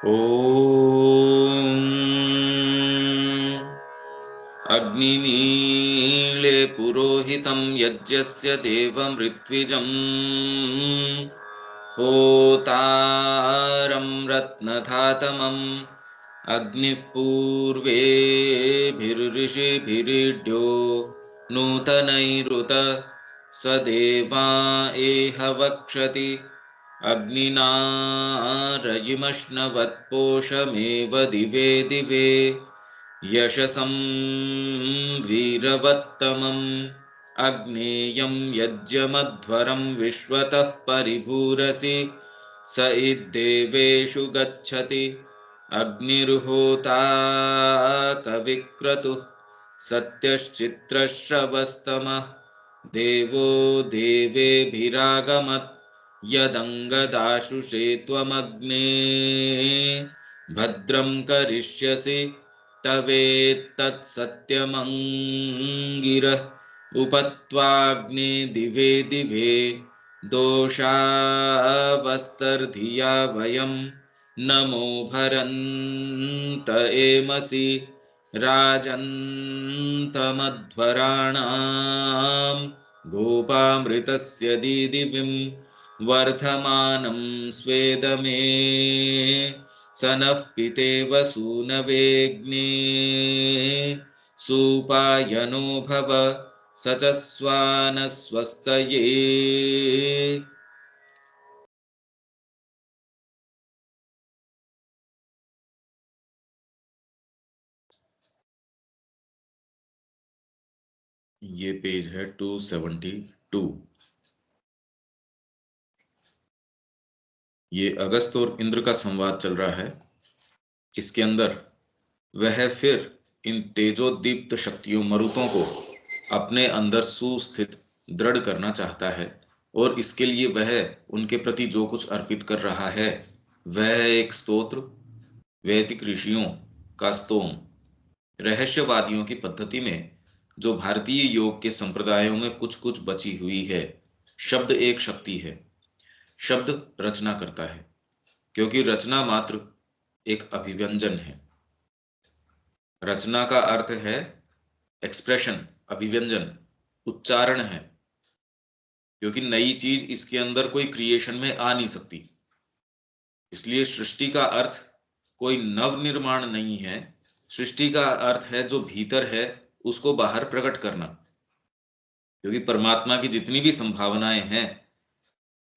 ॐ अग्निमीळे पुरोहितं यज्ञस्य देवमृत्विजम् होतारं रत्नधातमम् अग्निपूर्वेभिर्ऋषिभिरीड्यो नूतनैरुत स देवा एह वक्षति अग्निना रयिमश्नवत्पोषमेव दिवे दिवे यशसं वीरवत्तमम् अग्नेयं यज्ञमध्वरं विश्वतः परिभूरसि स इद्देवेषु गच्छति अग्निर्होता कविक्रतुः सत्यश्चित्रश्रवस्तमः देवो देवेभिरागमत् यदङ्गदाशुषे त्वमग्ने भद्रं करिष्यसि तवेत्तत्सत्यमङ्गिरः उपत्वाग्ने दिवे दिवे दोषावस्तर्धिया वयं नमो भरन्त एमसि राजन्तमध्वराणां गोपामृतस्य दीदिविं वर्धमानं स्वेदमे स नः पितेव सूनवेऽग्ने सुपायनो भव स च स्वानस्वस्तये। ये पेज है 272। ये अगस्त और इंद्र का संवाद चल रहा है। इसके अंदर वह फिर इन तेजोदीप्त शक्तियों मरुतों को अपने अंदर सुस्थित दृढ़ करना चाहता है और इसके लिए वह उनके प्रति जो कुछ अर्पित कर रहा है वह एक स्तोत्र, वैदिक ऋषियों का स्तोम, रहस्यवादियों की पद्धति में जो भारतीय योग के संप्रदायों में कुछ कुछ बची हुई है। शब्द एक शक्ति है। शब्द रचना करता है क्योंकि रचना मात्र एक अभिव्यंजन है। रचना का अर्थ है एक्सप्रेशन, अभिव्यंजन, उच्चारण है, क्योंकि नई चीज इसके अंदर कोई क्रिएशन में आ नहीं सकती। इसलिए सृष्टि का अर्थ कोई नव निर्माण नहीं है। सृष्टि का अर्थ है जो भीतर है उसको बाहर प्रकट करना, क्योंकि परमात्मा की जितनी भी संभावनाएं हैं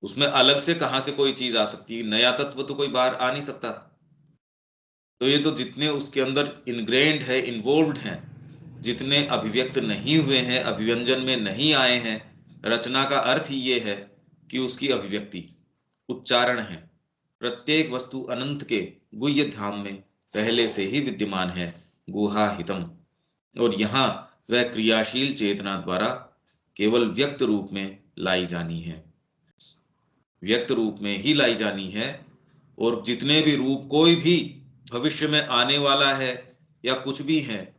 उसमें अलग से कहां से कोई चीज आ सकती है। नया तत्व तो कोई बाहर आ नहीं सकता। तो ये तो जितने उसके अंदर इनग्रेन्ड है, इन्वोल्व्ड हैं, जितने अभिव्यक्त नहीं हुए हैं, अभिव्यंजन में नहीं आए हैं, रचना का अर्थ ही ये है कि उसकी अभिव्यक्ति, उच्चारण है। प्रत्येक वस्तु अनंत के गुह्य धाम में पहले से ही विद्यमान है, गुहाहितम, और यहाँ वह क्रियाशील चेतना द्वारा केवल व्यक्त रूप में लाई जानी है, व्यक्त रूप में ही लाई जानी है। और जितने भी रूप कोई भी भविष्य में आने वाला है या कुछ भी है,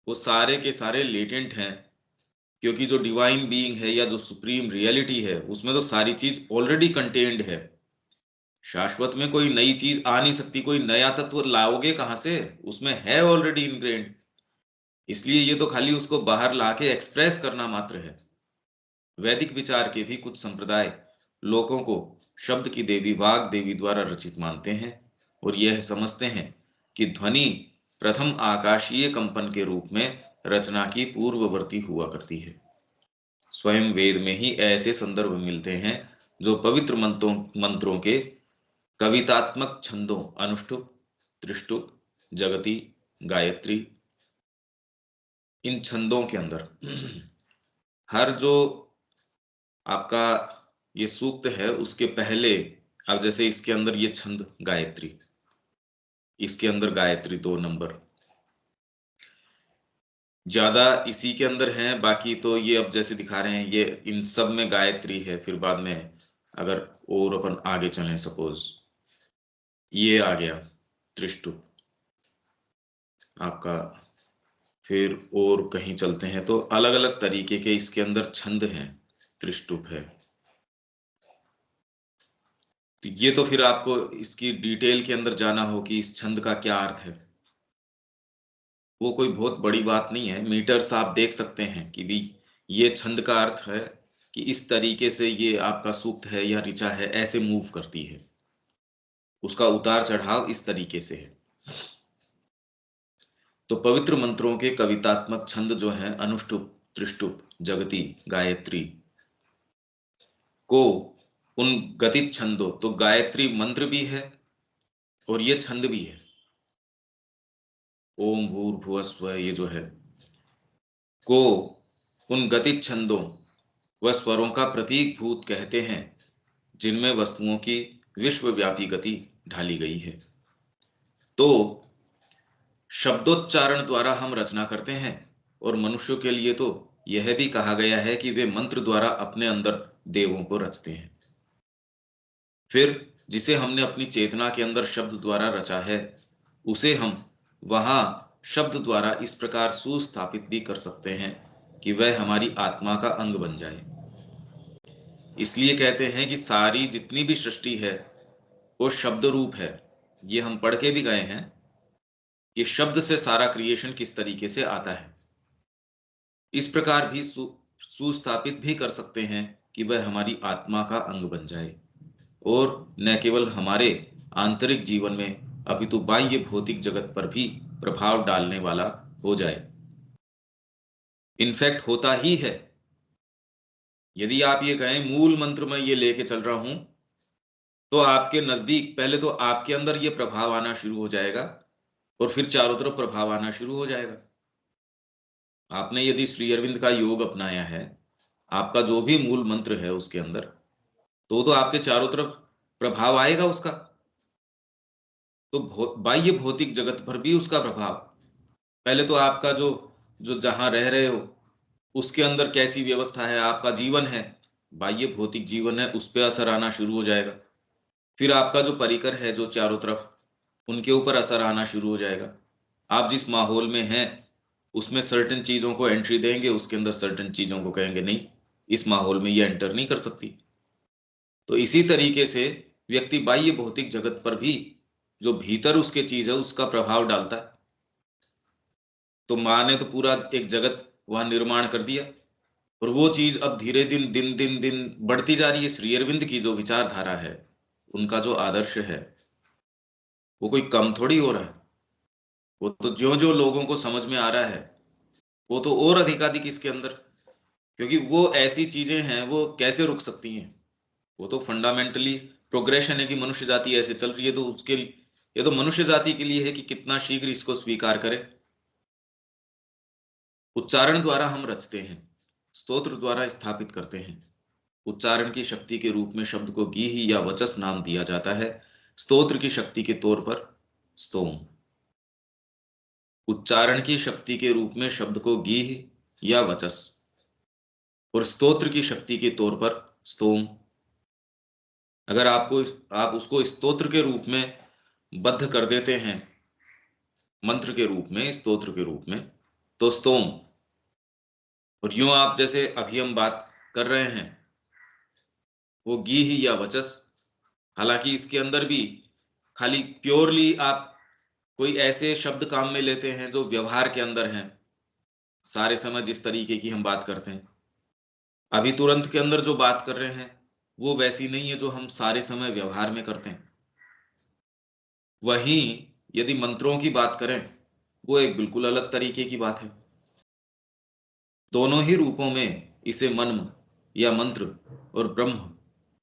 वो सारे के सारे लेटेंट हैं, क्योंकि जो डिवाइन बीइंग है या जो सुप्रीम रियलिटी है उसमें तो सारी चीज ऑलरेडी कंटेन्ड है। शाश्वत में कोई नई चीज आ नहीं सकती, कोई नया तत्व लाओगे कहां से, उसमें है ऑलरेडी इनग्रेन्ड। इसलिए ये तो खाली उसको बाहर लाके एक्सप्रेस करना मात्र है। वैदिक विचार के भी कुछ संप्रदाय लोगों को शब्द की देवी वाग देवी द्वारा रचित मानते हैं और यह समझते हैं कि ध्वनि प्रथम आकाशीय कंपन के रूप में रचना की पूर्ववर्ती हुआ करती है। स्वयं वेद में ही ऐसे संदर्भ मिलते हैं जो पवित्र मंत्रों के कवितात्मक छंदों, अनुष्टुप, त्रिष्टुप, जगती, गायत्री, इन छंदों के अंदर हर जो आपका ये सूक्त है उसके पहले, अब जैसे इसके अंदर ये छंद गायत्री, इसके अंदर गायत्री 2 नंबर ज्यादा इसी के अंदर हैं। बाकी तो ये अब जैसे दिखा रहे हैं ये इन सब में गायत्री है। फिर बाद में अगर और अपन आगे चलें, सपोज ये आ गया त्रिष्टुप आपका, फिर और कहीं चलते हैं तो अलग अलग तरीके के इसके अंदर छंद हैं। त्रिष्टुप है, तो ये तो फिर आपको इसकी डिटेल के अंदर जाना हो कि इस छंद का क्या अर्थ है। वो कोई बहुत बड़ी बात नहीं है, मीटर्स आप देख सकते हैं कि भी ये छंद का अर्थ है कि इस तरीके से ये आपका सूक्त है या ऋचा है, ऐसे मूव करती है, उसका उतार चढ़ाव इस तरीके से है। तो पवित्र मंत्रों के कवितात्मक छंद जो हैं अनुष्टुप, त्रिष्टुप, जगती, गायत्री को उन गतित छंदों, तो गायत्री मंत्र भी है और ये छंद भी है। ओम भूर्भुवस्व ये जो है को उन गतित छंदों व स्वरों का प्रतीक भूत कहते हैं जिनमें वस्तुओं की विश्वव्यापी गति ढाली गई है। तो शब्दोच्चारण द्वारा हम रचना करते हैं और मनुष्यों के लिए तो यह भी कहा गया है कि वे मंत्र द्वारा अपने अंदर देवों को रचते हैं। फिर जिसे हमने अपनी चेतना के अंदर शब्द द्वारा रचा है उसे हम वहां शब्द द्वारा इस प्रकार सुस्थापित भी कर सकते हैं कि वह हमारी आत्मा का अंग बन जाए। इसलिए कहते हैं कि सारी जितनी भी सृष्टि है वो शब्द रूप है। ये हम पढ़ के भी गए हैं कि शब्द से सारा क्रिएशन किस तरीके से आता है। इस प्रकार भी सुस्थापित भी कर सकते हैं कि वह हमारी आत्मा का अंग बन जाए और न केवल हमारे आंतरिक जीवन में अपितु बाह्य भौतिक जगत पर भी प्रभाव डालने वाला हो जाए। इनफैक्ट होता ही है। यदि आप ये कहें मूल मंत्र में ये लेके चल रहा हूं, तो आपके नजदीक पहले तो आपके अंदर ये प्रभाव आना शुरू हो जाएगा और फिर चारों तरफ प्रभाव आना शुरू हो जाएगा। आपने यदि श्री अरविंद का योग अपनाया है, आपका जो भी मूल मंत्र है उसके अंदर, तो आपके चारों तरफ प्रभाव आएगा उसका। तो बाह्य भौतिक जगत पर भी उसका प्रभाव। पहले तो आपका जो जो जहां रह रहे हो उसके अंदर कैसी व्यवस्था है, आपका जीवन है, बाह्य भौतिक जीवन है, उस पर असर आना शुरू हो जाएगा। फिर आपका जो परिकर है, जो चारों तरफ, उनके ऊपर असर आना शुरू हो जाएगा। आप जिस माहौल में हैं उसमें सर्टेन चीजों को एंट्री देंगे, उसके अंदर सर्टेन चीजों को कहेंगे नहीं, इस माहौल में ये एंटर नहीं कर सकती। तो इसी तरीके से व्यक्ति बाह्य भौतिक जगत पर भी जो भीतर उसके चीज है उसका प्रभाव डालता है। तो माँ ने तो पूरा एक जगत वहां निर्माण कर दिया और वो चीज अब धीरे दिन दिन दिन दिन बढ़ती जा रही है। श्री अरविंद की जो विचारधारा है, उनका जो आदर्श है, वो कोई कम थोड़ी हो रहा है। वो तो जो जो लोगों को समझ में आ रहा है वो तो और अधिकाधिक इसके अंदर, क्योंकि वो ऐसी चीजें हैं वो कैसे रुक सकती हैं। वो तो फंडामेंटली प्रोग्रेशन है कि मनुष्य जाति ऐसे चल रही है, तो उसके ये तो मनुष्य जाति के लिए है कि कितना शीघ्र इसको स्वीकार करे। उच्चारण द्वारा हम रचते हैं, स्तोत्र द्वारा स्थापित करते हैं। उच्चारण की शक्ति के रूप में शब्द को गीहि या वचस नाम दिया जाता है, स्तोत्र की शक्ति के तौर पर स्तोम। उच्चारण की शक्ति के रूप में शब्द को गीह या वचस और स्तोत्र की शक्ति के तौर पर स्तोम। अगर आप उसको स्तोत्र के रूप में बद्ध कर देते हैं, मंत्र के रूप में, स्तोत्र के रूप में, तो स्तोम। और यूं आप जैसे अभी हम बात कर रहे हैं वो गीह या वचस, हालांकि इसके अंदर भी खाली प्योरली आप कोई ऐसे शब्द काम में लेते हैं जो व्यवहार के अंदर हैं। सारे समय जिस तरीके की हम बात करते हैं, अभी तुरंत के अंदर जो बात कर रहे हैं वो वैसी नहीं है जो हम सारे समय व्यवहार में करते हैं। वहीं यदि मंत्रों की बात करें, वो एक बिल्कुल अलग तरीके की बात है। दोनों ही रूपों में इसे मन्म या मंत्र और ब्रह्म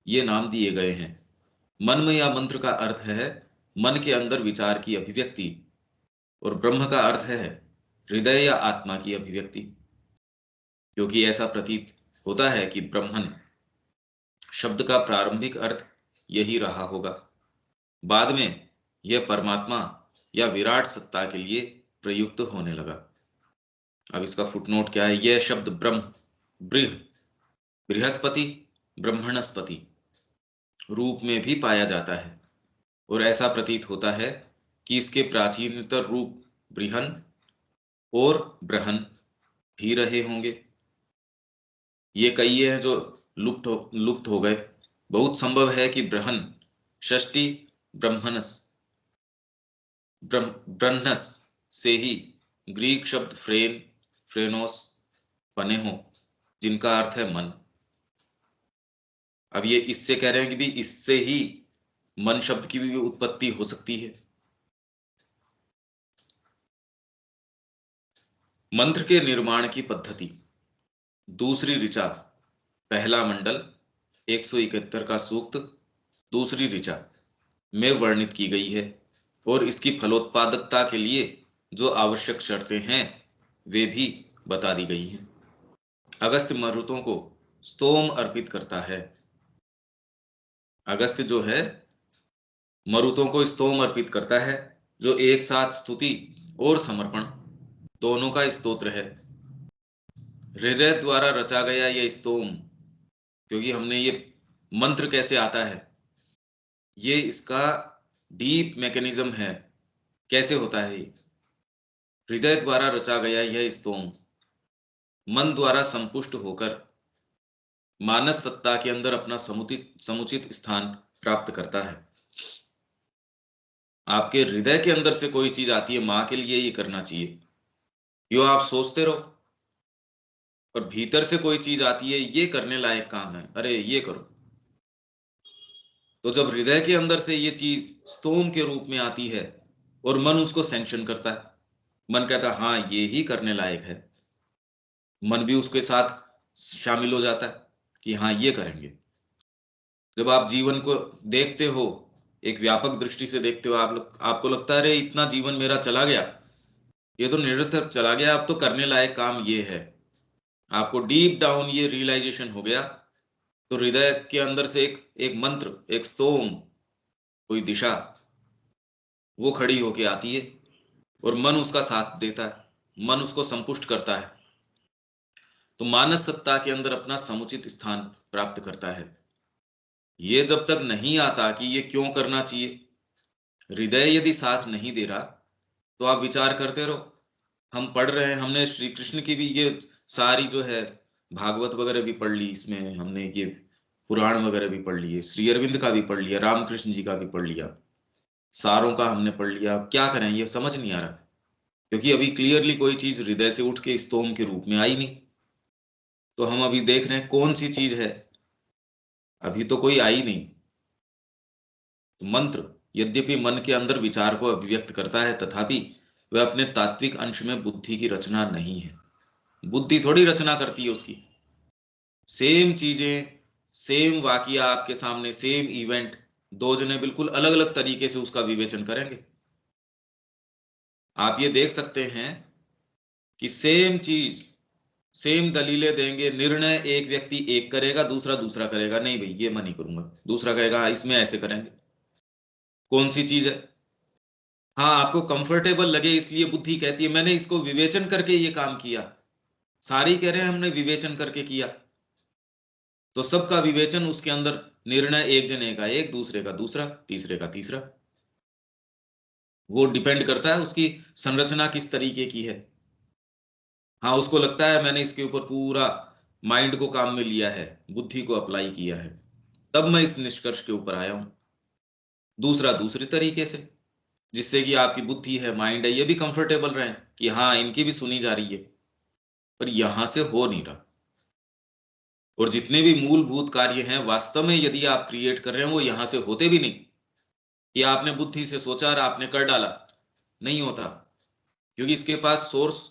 ये नाम दिए गए हैं। मन्म या मंत्र का अर्थ है मन के अंदर विचार की अभिव्यक्ति और ब्रह्म का अर्थ है हृदय या आत्मा की अभिव्यक्ति। क्योंकि ऐसा प्रतीत होता है कि ब्रह्मन शब्द का प्रारंभिक अर्थ यही रहा होगा, बाद में यह परमात्मा या विराट सत्ता के लिए प्रयुक्त होने लगा। अब इसका फुटनोट क्या है, यह शब्द ब्रह्म, बृह, बृहस्पति, ब्रह्मणस्पति रूप में भी पाया जाता है और ऐसा प्रतीत होता है कि इसके प्राचीनतर रूप बृहन और ब्रहन भी रहे होंगे। ये कई हैं जो लुप्त हो गए। बहुत संभव है कि ब्रहन षष्ठी ब्रह्मणस, ब्रह्मस से ही ग्रीक शब्द फ्रेनोस बने हों, जिनका अर्थ है मन। अब ये इससे कह रहे हैं कि भी इससे ही मन शब्द की भी उत्पत्ति हो सकती है। मंत्र के निर्माण की पद्धति। दूसरी ऋचा, पहला मंडल 171 का सूक्त दूसरी ऋचा में वर्णित की गई है और इसकी फलोत्पादकता के लिए जो आवश्यक शर्तें हैं वे भी बता दी गई हैं। अगस्त्य मरुतों को स्तोम अर्पित करता है। अगस्त्य जो है मरुतों को स्तोम अर्पित करता है, जो एक साथ स्तुति और समर्पण दोनों का स्तोत्र है। हृदय द्वारा रचा गया यह स्तोम, क्योंकि हमने ये मंत्र कैसे आता है, ये इसका डीप मैकेनिज्म है। कैसे होता है ये? हृदय द्वारा रचा गया यह स्तोम मन द्वारा संपुष्ट होकर मानस सत्ता के अंदर अपना समुचित स्थान प्राप्त करता है। आपके हृदय के अंदर से कोई चीज आती है, मां के लिए ये करना चाहिए, यो आप सोचते रहो, और भीतर से कोई चीज आती है, ये करने लायक काम है, अरे ये करो। तो जब हृदय के अंदर से ये चीज स्तोम के रूप में आती है और मन उसको सैंक्शन करता है, मन कहता है हाँ ये ही करने लायक है, मन भी उसके साथ शामिल हो जाता है कि हाँ ये करेंगे। जब आप जीवन को देखते हो, एक व्यापक दृष्टि से देखते हो, आपको लगता है अरे इतना जीवन मेरा चला गया, ये तो निरर्थक चला गया, अब तो करने लायक काम ये है। आपको डीप डाउन ये रियलाइजेशन हो गया, तो हृदय के अंदर से एक मंत्र, एक स्तोम, कोई दिशा वो खड़ी होके आती है और मन उसका साथ देता है, मन उसको संपुष्ट करता है, तो मानस सत्ता के अंदर अपना समुचित स्थान प्राप्त करता है। ये जब तक नहीं आता कि ये क्यों करना चाहिए, हृदय यदि साथ नहीं दे रहा, तो आप विचार करते रहो। हम पढ़ रहे हैं, हमने श्री कृष्ण की भी ये सारी जो है भागवत वगैरह भी पढ़ ली, इसमें हमने ये पुराण वगैरह भी पढ़ लिए, श्री अरविंद का भी पढ़ लिया, रामकृष्ण जी का भी पढ़ लिया, सारों का हमने पढ़ लिया। क्या करें, ये समझ नहीं आ रहा, क्योंकि अभी क्लियरली कोई चीज हृदय से उठ के स्तोम के रूप में आई नहीं। तो हम अभी देख रहे हैं कौन सी चीज है, अभी तो कोई आई नहीं। तो मंत्र यद्यपि मन के अंदर विचार को अभिव्यक्त करता है, तथापि वह अपने तात्विक अंश में बुद्धि की रचना नहीं है। बुद्धि थोड़ी रचना करती है उसकी। सेम चीजें, सेम वाकया आपके सामने, सेम इवेंट, दो जने बिल्कुल अलग अलग तरीके से उसका विवेचन करेंगे। आप ये देख सकते हैं कि सेम चीज, सेम दलीलें देंगे, निर्णय एक व्यक्ति एक करेगा, दूसरा दूसरा करेगा, नहीं भाई ये मैं नहीं करूंगा, दूसरा कहेगा इसमें ऐसे करेंगे। कौन सी चीज है? हाँ, आपको कंफर्टेबल लगे इसलिए बुद्धि कहती है मैंने इसको विवेचन करके ये काम किया। सारी कह रहे हैं हमने विवेचन करके किया, तो सबका विवेचन उसके अंदर, निर्णय एक जने का एक, दूसरे का दूसरा, तीसरे का तीसरा। वो डिपेंड करता है उसकी संरचना किस तरीके की है। हाँ, उसको लगता है मैंने इसके ऊपर पूरा माइंड को काम में लिया है, बुद्धि को अप्लाई किया है, तब मैं इस निष्कर्ष के ऊपर आया हूं। दूसरा दूसरे तरीके से, जिससे कि आपकी बुद्धि है, माइंड है, ये भी कंफर्टेबल रहे कि हाँ इनकी भी सुनी जा रही है, पर यहां से हो नहीं रहा। और जितने भी मूलभूत कार्य हैं वास्तव में यदि आप क्रिएट कर रहे हैं, वो यहां से होते भी नहीं कि आपने बुद्धि से सोचा और आपने कर डाला, नहीं होता, क्योंकि इसके पास सोर्स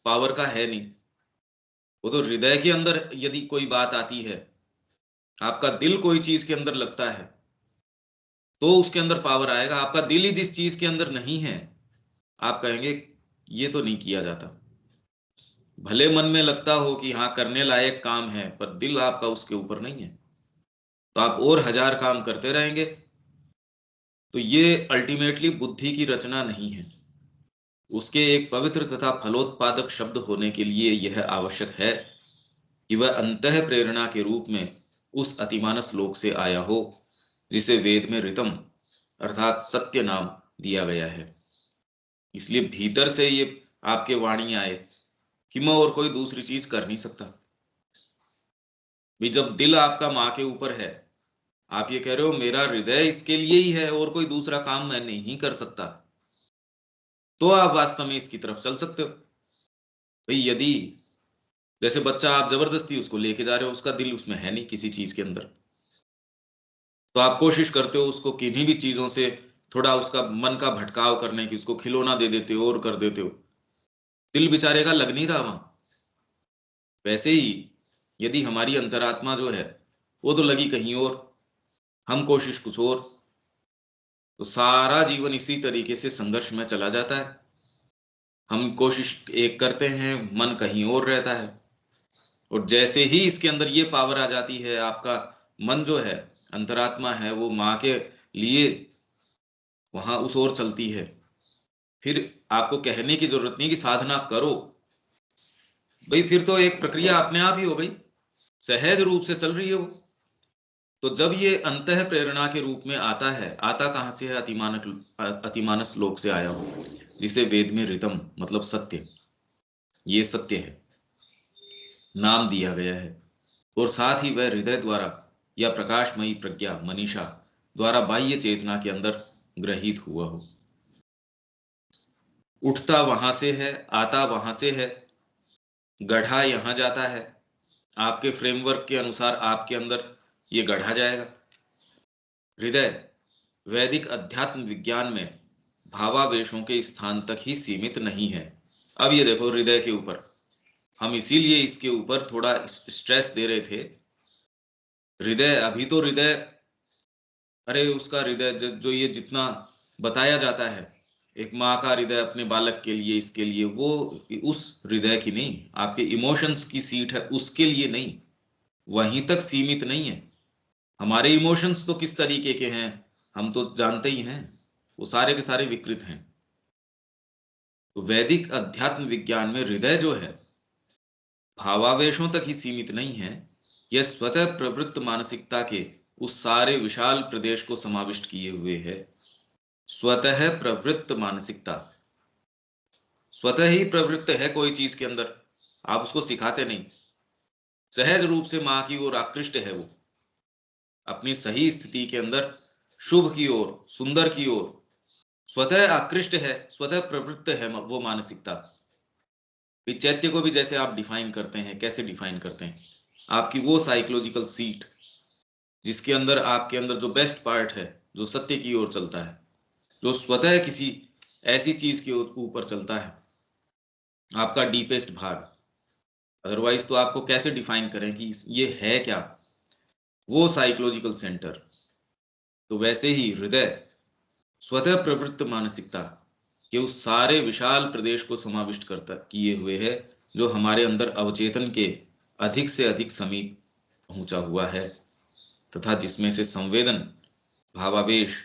पावर का है नहीं। वो तो हृदय के अंदर यदि कोई बात आती है, आपका दिल कोई चीज के अंदर लगता है, तो उसके अंदर पावर आएगा। आपका दिल ही जिस चीज के अंदर नहीं है, आप कहेंगे ये तो नहीं किया जाता। भले मन में लगता हो कि हाँ करने लायक काम है, पर दिल आपका उसके ऊपर नहीं है, तो आप और हजार काम करते रहेंगे। तो ये अल्टीमेटली बुद्धि की रचना नहीं है। उसके एक पवित्र तथा फलोत्पादक शब्द होने के लिए यह आवश्यक है कि वह अंतः प्रेरणा के रूप में उस अतिमानस लोक से आया हो, जिसे वेद में ऋतम अर्थात सत्य नाम दिया गया है। इसलिए भीतर से ये आपके वाणी आए कि मैं और कोई दूसरी चीज कर नहीं सकता। भी जब दिल आपका माँ के ऊपर है, आप ये कह रहे हो मेरा हृदय इसके लिए ही है और कोई दूसरा काम मैं नहीं कर सकता, तो आप वास्तव में इसकी तरफ चल सकते हो। भाई यदि जैसे बच्चा आप जबरदस्ती उसको लेके जा रहे हो, उसका दिल उसमें है नहीं किसी चीज के अंदर, तो आप कोशिश करते हो उसको किन्हीं भी चीजों से थोड़ा उसका मन का भटकाव करने की, उसको खिलौना दे देते हो और कर देते हो, दिल बेचारे का लग नहीं रहा वहां। वैसे ही यदि हमारी अंतरात्मा जो है वो तो लगी कहीं और, हम कोशिश कुछ और, तो सारा जीवन इसी तरीके से संघर्ष में चला जाता है। हम कोशिश एक करते हैं, मन कहीं और रहता है, और जैसे ही इसके अंदर ये पावर आ जाती है, आपका मन जो है, अंतरात्मा है, वो माँ के लिए वहां उस ओर चलती है, फिर आपको कहने की जरूरत नहीं कि साधना करो। भाई फिर तो एक प्रक्रिया अपने आप ही हो गई, सहज रूप से चल रही है वो। तो जब ये अंतः प्रेरणा के रूप में आता है, आता कहाँ से है? अतिमानस लोक से आया हो, जिसे वेद में रितम मतलब सत्य, ये सत्य है, नाम दिया गया है। और साथ ही वह हृदय द्वारा या प्रकाशमयी प्रज्ञा मनीषा द्वारा बाह्य चेतना के अंदर ग्रहित हुआ हो। उठता वहां से है, आता वहां से है, गढ़ा यहां जाता है, आपके फ्रेमवर्क के अनुसार आपके अंदर ये गढ़ा जाएगा। हृदय वैदिक अध्यात्म विज्ञान में भावावेशों के स्थान तक ही सीमित नहीं है। अब ये देखो हृदय के ऊपर, हम इसीलिए इसके ऊपर थोड़ा स्ट्रेस दे रहे थे। हृदय, अभी तो हृदय, अरे उसका हृदय जो ये जितना बताया जाता है, एक माँ का हृदय अपने बालक के लिए, इसके लिए, वो उस हृदय की नहीं, आपके इमोशंस की सीट है, उसके लिए नहीं, वहीं तक सीमित नहीं है। हमारे इमोशंस तो किस तरीके के हैं हम तो जानते ही हैं, वो सारे के सारे विकृत हैं। तो वैदिक अध्यात्म विज्ञान में हृदय जो है भावावेशों तक ही सीमित नहीं है, यह स्वतः प्रवृत्त मानसिकता के उस सारे विशाल प्रदेश को समाविष्ट किए हुए है। स्वतः प्रवृत्त मानसिकता, स्वतः ही प्रवृत्त है कोई चीज के अंदर, आप उसको सिखाते नहीं, सहज रूप से माँ की ओर आकृष्ट है वो, अपनी सही स्थिति के अंदर शुभ की ओर, सुंदर की ओर स्वतः आकृष्ट है, स्वतः प्रवृत्त है वो मानसिकता। चैत्य को भी जैसे आप डिफाइन करते हैं, कैसे डिफाइन करते हैं? आपकी वो साइकोलॉजिकल सीट जिसके अंदर आपके अंदर जो बेस्ट पार्ट है, जो सत्य की ओर चलता है, जो स्वतः किसी ऐसी चीज के ऊपर चलता है, आपका डीपेस्ट भाग। अदरवाइज तो आपको कैसे डिफाइन करें कि ये है क्या, वो साइकोलॉजिकल सेंटर। तो वैसे ही हृदय स्वतः प्रवृत्त मानसिकता के उस सारे विशाल प्रदेश को समाविष्ट करता किए हुए है, जो हमारे अंदर अवचेतन के अधिक से अधिक समीप पहुंचा हुआ है, तथा जिसमें से संवेदन, भावावेश,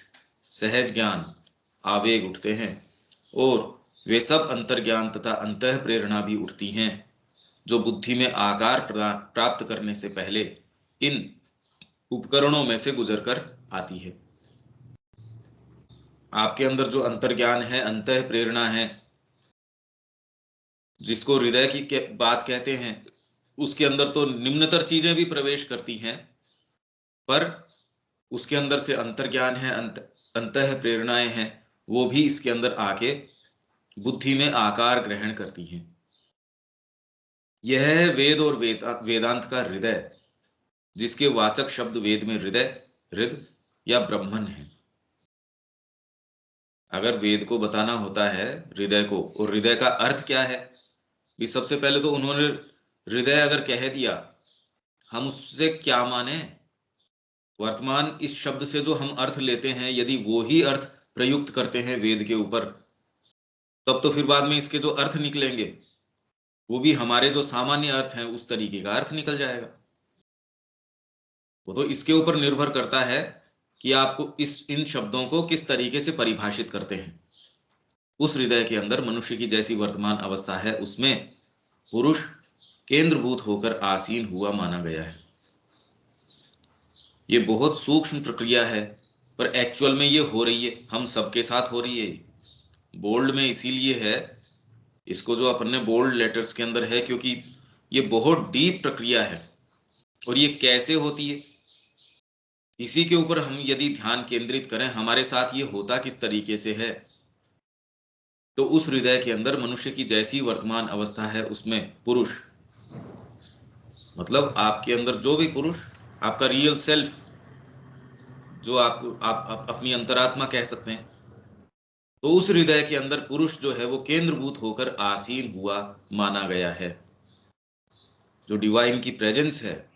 सहज ज्ञान, आवेग उठते हैं, और वे सब अंतर्ज्ञान तथा अंतः प्रेरणा भी उठती हैं, जो बुद्धि में आकार प्राप्त करने से पहले इन उपकरणों में से गुजरकर आती है। आपके अंदर जो अंतर्ज्ञान है, अंतः प्रेरणा है, जिसको हृदय की बात कहते हैं, उसके अंदर तो निम्नतर चीजें भी प्रवेश करती हैं, पर उसके अंदर से अंतर्ज्ञान है, अंतः प्रेरणाएं हैं, वो भी इसके अंदर आके बुद्धि में आकार ग्रहण करती हैं। यह है वेद और वेदांत का हृदय, जिसके वाचक शब्द वेद में हृदय, हृद या ब्रह्मन है। अगर वेद को बताना होता है हृदय को, और हृदय का अर्थ क्या है, भी सबसे पहले तो उन्होंने हृदय अगर कह दिया, हम उससे क्या माने? वर्तमान इस शब्द से जो हम अर्थ लेते हैं, यदि वो ही अर्थ प्रयुक्त करते हैं वेद के ऊपर, तब तो फिर बाद में इसके जो अर्थ निकलेंगे वो भी हमारे जो सामान्य अर्थ हैं उस तरीके का अर्थ निकल जाएगा। वो तो इसके ऊपर निर्भर करता है कि आपको इन शब्दों को किस तरीके से परिभाषित करते हैं। उस हृदय के अंदर मनुष्य की जैसी वर्तमान अवस्था है, उसमें पुरुष केंद्रभूत होकर आसीन हुआ माना गया है। ये बहुत सूक्ष्म प्रक्रिया है, पर एक्चुअल में ये हो रही है, हम सबके साथ हो रही है। बोल्ड में इसीलिए है, इसको जो अपन ने बोल्ड लेटर्स के अंदर है, क्योंकि ये बहुत डीप प्रक्रिया है। और ये कैसे होती है? इसी के ऊपर हम यदि ध्यान केंद्रित करें, हमारे साथ ये होता किस तरीके से है, तो उस हृदय के अंदर मनुष्य की जैसी वर्तमान अवस्था है, उसमें पुरुष, मतलब आपके अंदर जो भी पुरुष, आपका रियल सेल्फ, जो आप अपनी अंतरात्मा कह सकते हैं, तो उस हृदय के अंदर पुरुष जो है वो केंद्रभूत होकर आसीन हुआ माना गया है। जो डिवाइन की प्रेजेंस है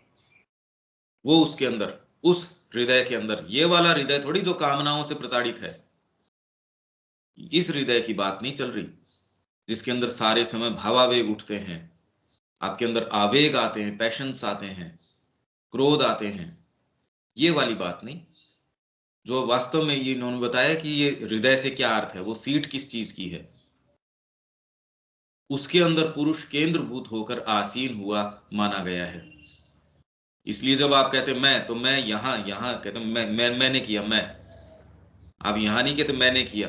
वो उसके अंदर, उस हृदय के अंदर, ये वाला हृदय थोड़ी जो कामनाओं से प्रताड़ित है, इस हृदय की बात नहीं चल रही जिसके अंदर सारे समय भावावेग उठते हैं, आपके अंदर आवेग आते हैं, पैशंस आते हैं, क्रोध आते हैं, ये वाली बात नहीं। जो वास्तव में ये इन्होंने बताया कि ये हृदय से क्या अर्थ है, वो सीट किस चीज की है, उसके अंदर पुरुष केंद्रभूत होकर आसीन हुआ माना गया है। इसलिए जब आप कहते मैं, तो मैं यहां यहां कहते मैंने किया, मैं, आप यहां नहीं कहते मैंने किया।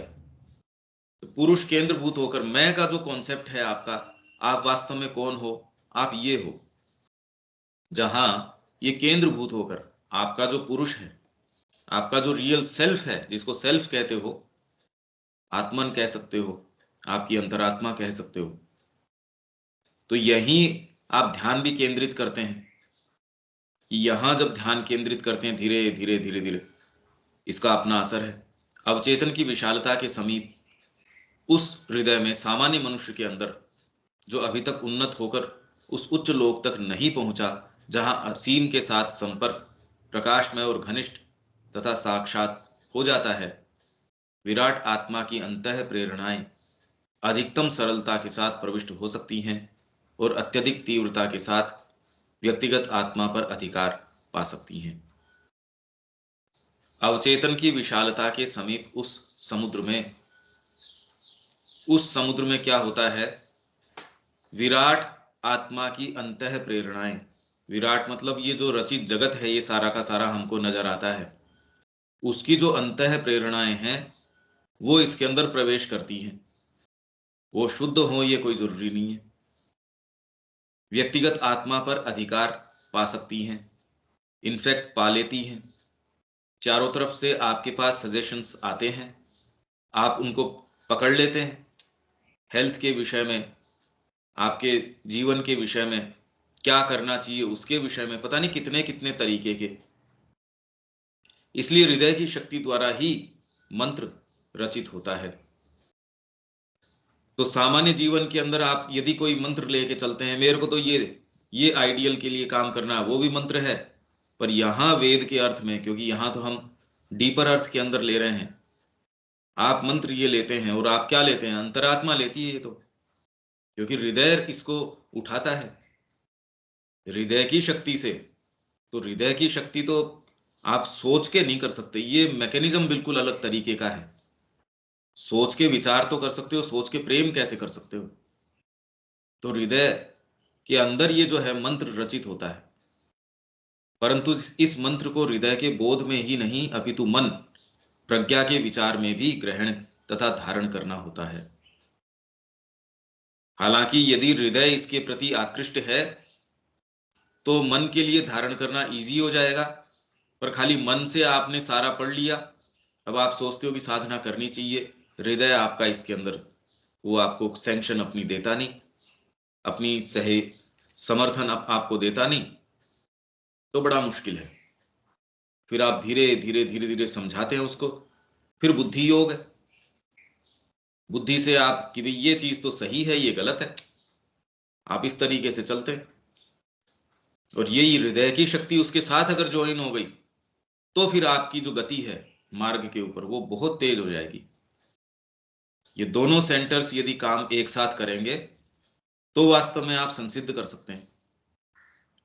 तो पुरुष केंद्रभूत होकर मैं का जो कॉन्सेप्ट है आपका, आप वास्तव में कौन हो, आप ये हो। जहां ये केंद्रभूत होकर आपका जो पुरुष है, आपका जो रियल सेल्फ है, जिसको सेल्फ कहते हो, आत्मन कह सकते हो, आपकी अंतरात्मा कह सकते हो, तो यहीं आप ध्यान भी केंद्रित करते हैं। यहां जब ध्यान केंद्रित करते हैं, धीरे धीरे धीरे धीरे इसका अपना असर है। अवचेतन की विशालता के समीप उस हृदय में सामान्य मनुष्य के अंदर, जो अभी तक उन्नत होकर उस उच्च लोक तक नहीं पहुंचा, जहां असीम के साथ संपर्क प्रकाशमय और घनिष्ठ तथा साक्षात हो जाता है, विराट आत्मा की अंतः प्रेरणाएं अधिकतम सरलता के साथ प्रविष्ट हो सकती हैं और अत्यधिक तीव्रता के साथ व्यक्तिगत आत्मा पर अधिकार पा सकती हैं। अवचेतन की विशालता के समीप उस समुद्र में क्या होता है, विराट आत्मा की अंतः प्रेरणाएं, विराट मतलब ये जो रचित जगत है, ये सारा का सारा हमको नजर आता है, उसकी जो अंतः प्रेरणाएं हैं वो इसके अंदर प्रवेश करती हैं। वो शुद्ध हो ये कोई जरूरी नहीं है, व्यक्तिगत आत्मा पर अधिकार पा सकती हैं, इनफैक्ट पा लेती हैं। चारों तरफ से आपके पास सजेशंस आते हैं, आप उनको पकड़ लेते हैं। हेल्थ के विषय में, आपके जीवन के विषय में, क्या करना चाहिए उसके विषय में, पता नहीं कितने कितने तरीके के। इसलिए हृदय की शक्ति द्वारा ही मंत्र रचित होता है। तो सामान्य जीवन के अंदर आप यदि कोई मंत्र लेके चलते हैं, मेरे को तो ये आइडियल के लिए काम करना है, वो भी मंत्र है। पर यहां वेद के अर्थ में, क्योंकि यहां तो हम डीपर अर्थ के अंदर ले रहे हैं, आप मंत्र ये लेते हैं और आप क्या लेते हैं, अंतरात्मा लेती है ये तो, क्योंकि हृदय इसको उठाता है हृदय की शक्ति से। तो हृदय की शक्ति तो आप सोच के नहीं कर सकते, ये मैकेनिज्म बिल्कुल अलग तरीके का है। सोच के विचार तो कर सकते हो, सोच के प्रेम कैसे कर सकते हो। तो हृदय के अंदर ये जो है मंत्र रचित होता है, परंतु इस मंत्र को हृदय के बोध में ही नहीं अपितु मन प्रज्ञा के विचार में भी ग्रहण तथा धारण करना होता है। हालांकि यदि हृदय इसके प्रति आकृष्ट है तो मन के लिए धारण करना इजी हो जाएगा, पर खाली मन से आपने सारा पढ़ लिया, अब आप सोचते हो कि साधना करनी चाहिए, हृदय आपका इसके अंदर वो आपको सैंक्शन अपनी देता नहीं, अपनी सही समर्थन आपको देता नहीं, तो बड़ा मुश्किल है। फिर आप धीरे धीरे धीरे धीरे समझाते हैं उसको, फिर बुद्धि योग है, बुद्धि से आप कि भाई ये चीज तो सही है, ये गलत है, आप इस तरीके से चलते हैं। और यही हृदय की शक्ति उसके साथ अगर ज्वाइन हो गई, तो फिर आपकी जो गति है मार्ग के ऊपर वो बहुत तेज हो जाएगी। ये दोनों सेंटर्स यदि काम एक साथ करेंगे तो वास्तव में आप संसिद्ध कर सकते हैं।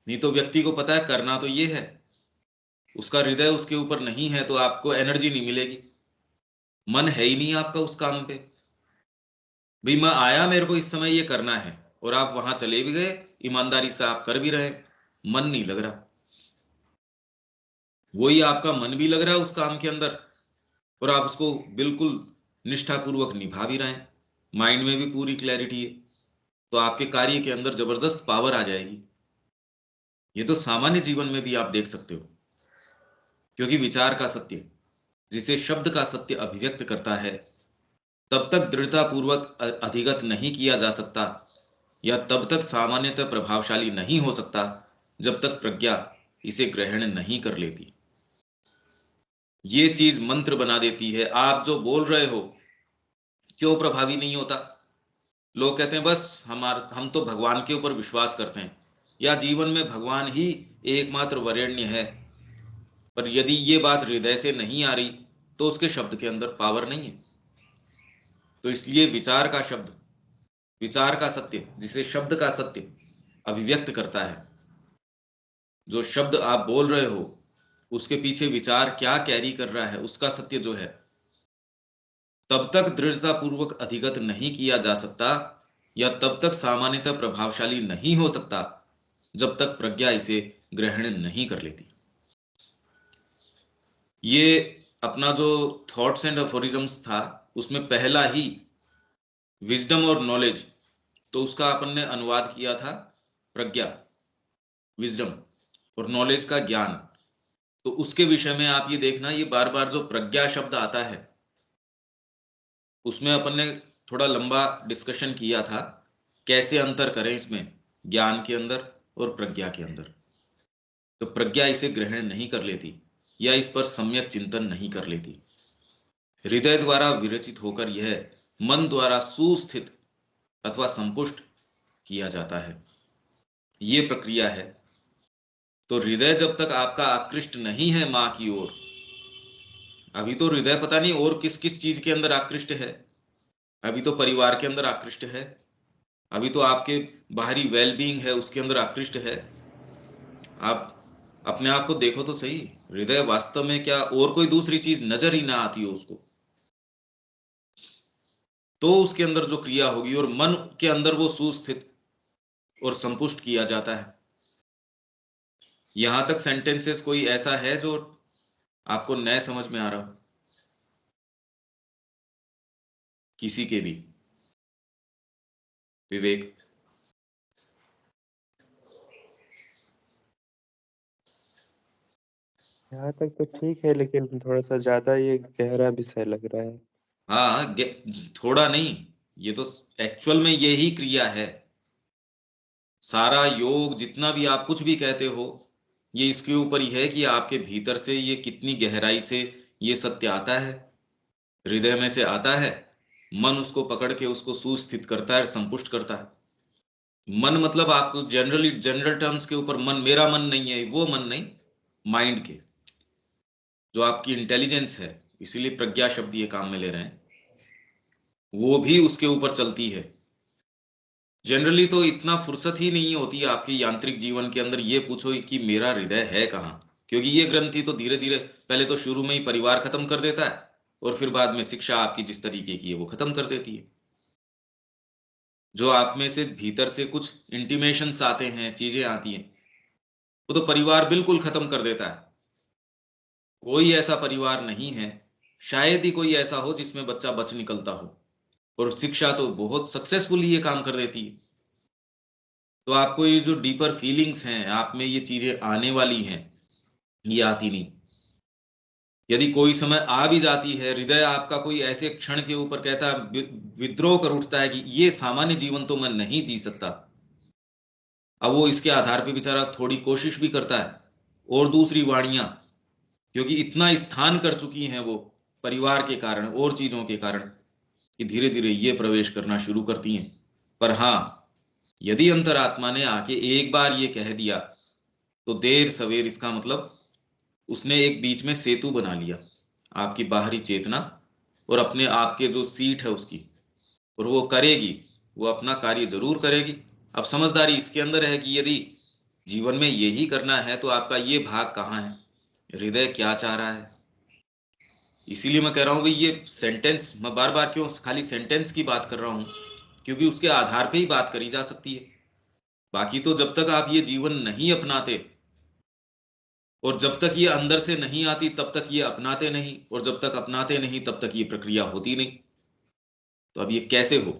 नहीं तो व्यक्ति को पता है करना तो ये है, उसका हृदय उसके ऊपर नहीं है, तो आपको एनर्जी नहीं मिलेगी, मन है ही नहीं आपका उस काम पे। भाई मैं आया, मेरे को इस समय ये करना है, और आप वहां चले भी गए, ईमानदारी से आप कर भी रहे, मन नहीं लग रहा। वही आपका मन भी लग रहा है उस काम के अंदर, और आप उसको बिल्कुल निष्ठापूर्वक निभा भी रहे हैं, माइंड में भी पूरी क्लैरिटी है, तो आपके कार्य के अंदर जबरदस्त पावर आ जाएगी। ये तो सामान्य जीवन में भी आप देख सकते हो। क्योंकि विचार का सत्य जिसे शब्द का सत्य अभिव्यक्त करता है तब तक दृढ़तापूर्वक अधिगत नहीं किया जा सकता या तब तक सामान्यतः प्रभावशाली नहीं हो सकता जब तक प्रज्ञा इसे ग्रहण नहीं कर लेती। ये चीज मंत्र बना देती है। आप जो बोल रहे हो क्यों प्रभावी नहीं होता? लोग कहते हैं बस हम तो भगवान के ऊपर विश्वास करते हैं या जीवन में भगवान ही एकमात्र वरेण्य है, पर यदि ये बात हृदय से नहीं आ रही तो उसके शब्द के अंदर पावर नहीं है। तो इसलिए विचार का सत्य जिसे शब्द का सत्य अभिव्यक्त करता है, जो शब्द आप बोल रहे हो उसके पीछे विचार क्या कैरी कर रहा है, उसका सत्य जो है तब तक दृढ़तापूर्वक अधिगत नहीं किया जा सकता या तब तक सामान्यतः प्रभावशाली नहीं हो सकता जब तक प्रज्ञा इसे ग्रहण नहीं कर लेती। ये अपना जो थॉट्स एंड अफोरिज्म्स था उसमें पहला ही विजडम और नॉलेज, तो उसका अपन ने अनुवाद किया था प्रज्ञा, विजडम, और नॉलेज का ज्ञान। तो उसके विषय में आप ये देखना, ये बार बार जो प्रज्ञा शब्द आता है उसमें अपन ने थोड़ा लंबा डिस्कशन किया था कैसे अंतर करें इसमें ज्ञान के अंदर और प्रज्ञा के अंदर। तो प्रज्ञा इसे ग्रहण नहीं कर लेती या इस पर सम्यक चिंतन नहीं कर लेती। हृदय द्वारा विरचित होकर यह मन द्वारा सुस्थित अथवा संपुष्ट किया जाता है। ये प्रक्रिया है। तो हृदय जब तक आपका आकृष्ट नहीं है मां की ओर, अभी तो हृदय पता नहीं और किस किस चीज के अंदर आकृष्ट है, अभी तो परिवार के अंदर आकृष्ट है, अभी तो आपके बाहरी वेलबींग है उसके अंदर आकृष्ट है। आप अपने आप को देखो तो सही, हृदय वास्तव में क्या और कोई दूसरी चीज नजर ही ना आती हो उसको, तो उसके अंदर जो क्रिया होगी और मन के अंदर वो सुस्थित और संपुष्ट किया जाता है। यहां तक सेंटेंसेस कोई ऐसा है जो आपको नए समझ में आ रहा हो किसी के भी? विवेक? यहाँ तक तो ठीक है, लेकिन थोड़ा सा ज्यादा ये गहरा विषय लग रहा है। हाँ, थोड़ा नहीं, ये तो एक्चुअल में यही क्रिया है। सारा योग जितना भी आप कुछ भी कहते हो ये इसके ऊपर ही है कि आपके भीतर से ये कितनी गहराई से ये सत्य आता है, हृदय में से आता है। मन उसको पकड़ के उसको सुस्थित करता है, संपुष्ट करता है। मन मतलब आपको जनरल टर्म्स के ऊपर मन, मेरा मन नहीं है वो मन नहीं, माइंड के, जो आपकी इंटेलिजेंस है, इसीलिए प्रज्ञा शब्द ये काम में ले रहे हैं, वो भी उसके ऊपर चलती है। जनरली तो इतना फुर्सत ही नहीं होती आपके यांत्रिक जीवन के अंदर ये पूछो कि मेरा हृदय है कहाँ, क्योंकि ये ग्रंथि तो धीरे धीरे पहले तो शुरू में ही परिवार खत्म कर देता है और फिर बाद में शिक्षा आपकी जिस तरीके की है वो खत्म कर देती है। जो आप में से भीतर से कुछ इंटीमेशंस आते हैं, चीजें आती हैं, वो तो परिवार बिल्कुल खत्म कर देता है। कोई ऐसा परिवार नहीं है, शायद ही कोई ऐसा हो जिसमें बच्चा बच निकलता हो, और शिक्षा तो बहुत सक्सेसफुली ये काम कर देती है। तो आपको ये जो डीपर फीलिंग्स हैं, आप में ये चीजें आने वाली हैं, ये आती नहीं। यदि कोई समय आ भी जाती है, हृदय आपका कोई ऐसे क्षण के ऊपर कहता है, विद्रोह कर उठता है कि ये सामान्य जीवन तो मैं नहीं जी सकता, अब वो इसके आधार पे बेचारा थोड़ी कोशिश भी करता है, और दूसरी वाणियां, क्योंकि इतना स्थान कर चुकी हैं वो परिवार के कारण और चीजों के कारण, कि धीरे धीरे ये प्रवेश करना शुरू करती हैं। पर हाँ, यदि अंतरात्मा ने आके एक बार ये कह दिया तो देर सवेर इसका मतलब उसने एक बीच में सेतु बना लिया, आपकी बाहरी चेतना और अपने आप के जो सीट है उसकी, और वो करेगी, वो अपना कार्य जरूर करेगी। अब समझदारी इसके अंदर है कि यदि जीवन में यही करना है तो आपका ये भाग कहाँ है, हृदय क्या चाह रहा है। इसीलिए मैं कह रहा हूँ भाई, ये सेंटेंस मैं बार बार क्यों खाली सेंटेंस की बात कर रहा हूँ, क्योंकि उसके आधार पे ही बात करी जा सकती है। बाकी तो जब तक आप ये जीवन नहीं अपनाते और जब तक ये अंदर से नहीं आती तब तक ये अपनाते नहीं, और जब तक अपनाते नहीं तब तक ये प्रक्रिया होती नहीं। तो अब ये कैसे हो,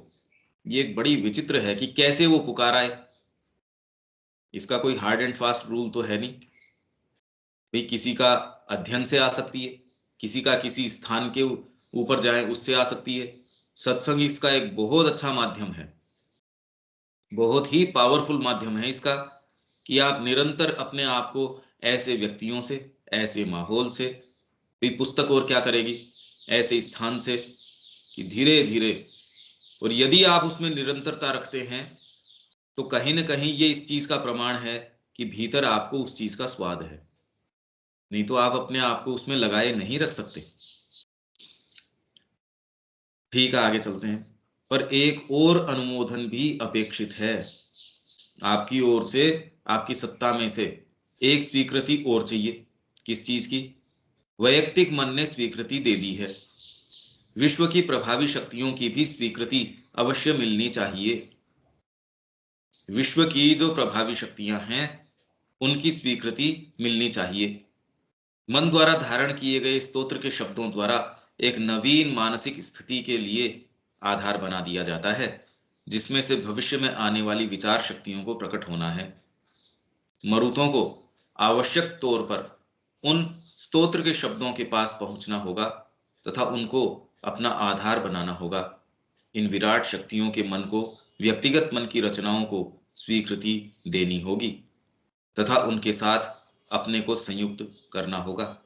ये एक बड़ी विचित्र है कि कैसे वो पुकारा है। इसका कोई हार्ड एंड फास्ट रूल तो है नहीं भाई, किसी का अध्ययन से आ सकती है, किसी का किसी स्थान के ऊपर जाए उससे आ सकती है। सत्संग इसका एक बहुत अच्छा माध्यम है, बहुत ही पावरफुल माध्यम है इसका, कि आप निरंतर अपने आप को ऐसे व्यक्तियों से, ऐसे माहौल से, भी पुस्तक और क्या करेगी, ऐसे स्थान से, कि धीरे धीरे, और यदि आप उसमें निरंतरता रखते हैं तो कहीं ना कहीं ये इस चीज का प्रमाण है कि भीतर आपको उस चीज का स्वाद है, नहीं तो आप अपने आप को उसमें लगाए नहीं रख सकते। ठीक है, आगे चलते हैं। पर एक और अनुमोदन भी अपेक्षित है आपकी ओर से, आपकी सत्ता में से एक स्वीकृति और चाहिए। किस चीज की? वैयक्तिक मन ने स्वीकृति दे दी है, विश्व की प्रभावी शक्तियों की भी स्वीकृति अवश्य मिलनी चाहिए। विश्व की जो प्रभावी शक्तियां हैं उनकी स्वीकृति मिलनी चाहिए। मन द्वारा धारण किए गए स्तोत्र के शब्दों द्वारा एक नवीन मानसिक स्थिति के लिए आधार बना दिया जाता है, जिसमें से भविष्य में आने वाली विचार शक्तियों को प्रकट होना है। मरुतों को आवश्यक तौर पर उन स्तोत्र के शब्दों के पास पहुंचना होगा तथा उनको अपना आधार बनाना होगा। इन विराट शक्तियों के मन को व्यक्तिगत मन की रचनाओं को स्वीकृति देनी होगी तथा उनके साथ अपने को संयुक्त करना होगा।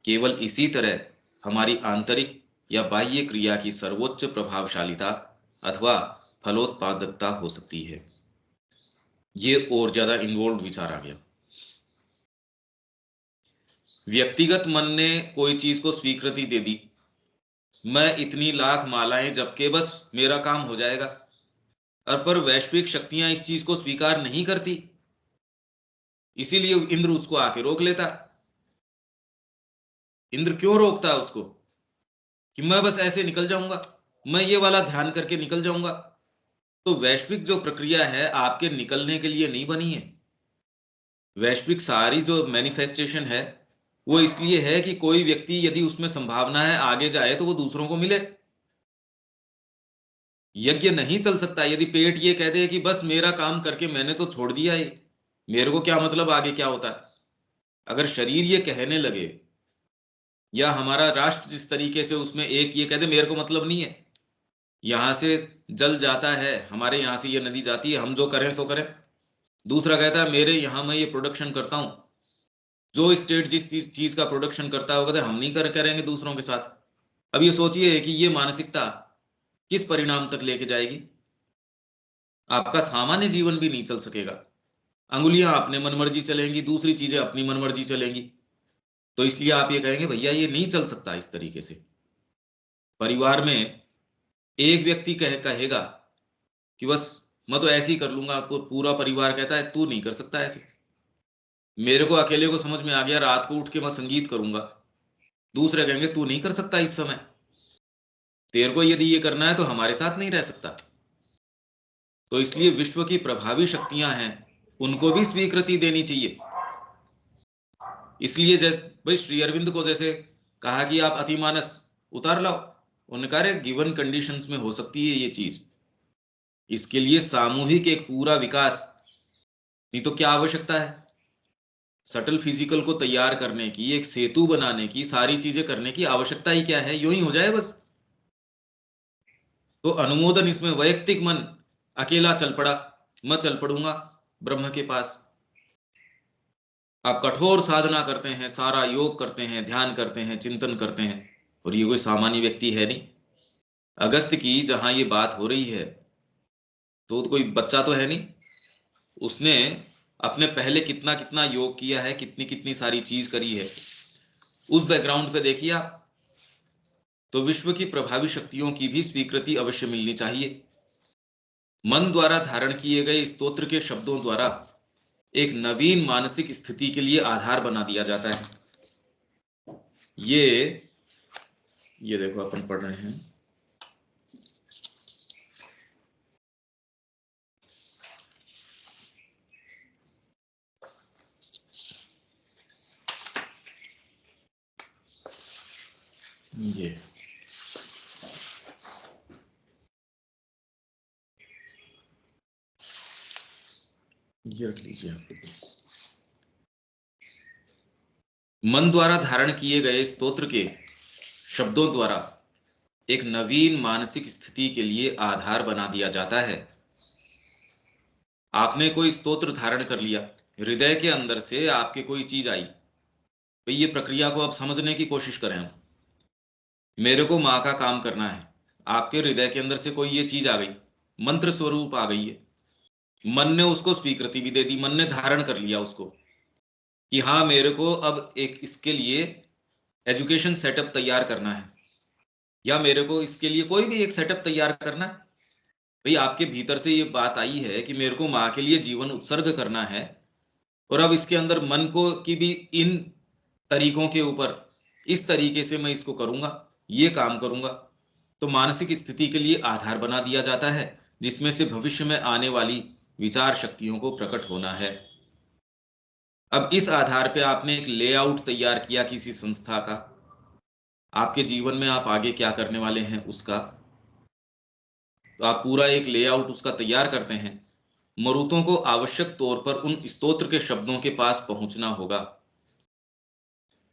केवल इसी तरह हमारी आंतरिक या बाह्य क्रिया की सर्वोच्च प्रभावशालिता अथवा फलोत्पादकता हो सकती है। ये और ज्यादा इन्वॉल्व विचार आ गया। व्यक्तिगत मन ने कोई चीज को स्वीकृति दे दी, मैं इतनी लाख मालाएं जप के बस मेरा काम हो जाएगा, और पर वैश्विक शक्तियां इस चीज को स्वीकार नहीं करती, इसीलिए इंद्र उसको आके रोक लेता। इंद्र क्यों रोकता है उसको? कि मैं बस ऐसे निकल जाऊंगा, मैं ये वाला ध्यान करके निकल जाऊंगा। तो वैश्विक जो प्रक्रिया है आपके निकलने के लिए नहीं बनी है। वैश्विक सारी जो मैनिफेस्टेशन है वो इसलिए है कि कोई व्यक्ति यदि उसमें संभावना है आगे जाए तो वो दूसरों को मिले। यज्ञ नहीं चल सकता यदि पेट ये कह दे कि बस मेरा काम करके मैंने तो छोड़ दिया, ये मेरे को क्या मतलब आगे क्या होता है। अगर शरीर ये कहने लगे, या हमारा राष्ट्र जिस तरीके से उसमें एक ये कह दे मेरे को मतलब नहीं है, यहां से जल जाता है, हमारे यहां से ये नदी जाती है, हम जो करें सो करें। दूसरा कहता है मेरे यहां मैं ये प्रोडक्शन करता हूं, जो स्टेट जिस चीज का प्रोडक्शन करता है वो कहते हम नहीं करेंगे दूसरों के साथ। अब ये सोचिए कि ये मानसिकता किस परिणाम तक लेके जाएगी। आपका सामान्य जीवन भी नहीं चल सकेगा, अंगुलियां अपने मनमर्जी चलेंगी, दूसरी चीजें अपनी मनमर्जी चलेंगी। तो इसलिए आप ये कहेंगे भैया ये नहीं चल सकता इस तरीके से। परिवार में एक व्यक्ति कहेगा कि बस मैं तो ऐसे ही कर लूंगा, पूरा परिवार कहता है तू नहीं कर सकता ऐसे, मेरे को अकेले को समझ में आ गया रात को उठ के मैं संगीत करूंगा। दूसरे कहेंगे तू नहीं कर सकता इस समय, तेरे को यदि ये करना है तो हमारे साथ नहीं रह सकता। तो इसलिए विश्व की प्रभावी शक्तियां हैं उनको भी स्वीकृति देनी चाहिए। इसलिए जैसे भाई श्री अरविंद को जैसे कहा कि आप अतिमानस उतार लाओ, उन्होंने कहा गिवन कंडीशंस में हो सकती है ये चीज, इसके लिए सामूहिक एक पूरा विकास, नहीं तो क्या आवश्यकता है सटल फिजिकल को तैयार करने की, एक सेतु बनाने की, सारी चीजें करने की आवश्यकता ही क्या है, यूं ही हो जाए बस। तो अनुमोदन इसमें वैयक्तिक मन अकेला चल पड़ा, मैं चल पड़ूंगा ब्रह्म के पास। आप कठोर साधना करते हैं, सारा योग करते हैं, ध्यान करते हैं, चिंतन करते हैं, और ये कोई सामान्य व्यक्ति है नहीं। अगस्त की जहां ये बात हो रही है तो कोई बच्चा तो है नहीं, उसने अपने पहले कितना कितना योग किया है, कितनी कितनी सारी चीज करी है, उस बैकग्राउंड पे देखिए आप। तो विश्व की प्रभावी शक्तियों की भी स्वीकृति अवश्य मिलनी चाहिए। मन द्वारा धारण किए गए स्तोत्र के शब्दों द्वारा एक नवीन मानसिक स्थिति के लिए आधार बना दिया जाता है। ये देखो अपन पढ़ रहे हैं, ये रख लीजिए आप। मन द्वारा धारण किए गए स्तोत्र के शब्दों द्वारा एक नवीन मानसिक स्थिति के लिए आधार बना दिया जाता है। आपने कोई स्तोत्र धारण कर लिया, हृदय के अंदर से आपके कोई चीज आई, तो ये प्रक्रिया को अब समझने की कोशिश करें हम। मेरे को माँ का काम करना है, आपके हृदय के अंदर से कोई ये चीज आ गई, मंत्र स्वरूप आ गई है, मन ने उसको स्वीकृति भी दे दी, मन ने धारण कर लिया उसको कि हाँ मेरे को अब एक इसके लिए एजुकेशन सेटअप तैयार करना है, या मेरे को इसके लिए कोई भी एक सेटअप तैयार करना है। भाई आपके भीतर से ये बात आई है कि मेरे को माँ के लिए जीवन उत्सर्ग करना है, और अब इसके अंदर मन को की भी इन तरीकों के ऊपर, इस तरीके से मैं इसको करूंगा, ये काम करूंगा, तो मानसिक स्थिति के लिए आधार बना दिया जाता है, जिसमें से भविष्य में आने वाली विचार शक्तियों को प्रकट होना है। अब इस आधार पे आपने एक लेआउट तैयार किया किसी संस्था का, आपके जीवन में आप आगे क्या करने वाले हैं उसका, तो आप पूरा एक लेआउट उसका तैयार करते हैं। मरुतों को आवश्यक तौर पर उन स्तोत्र के शब्दों के पास पहुंचना होगा।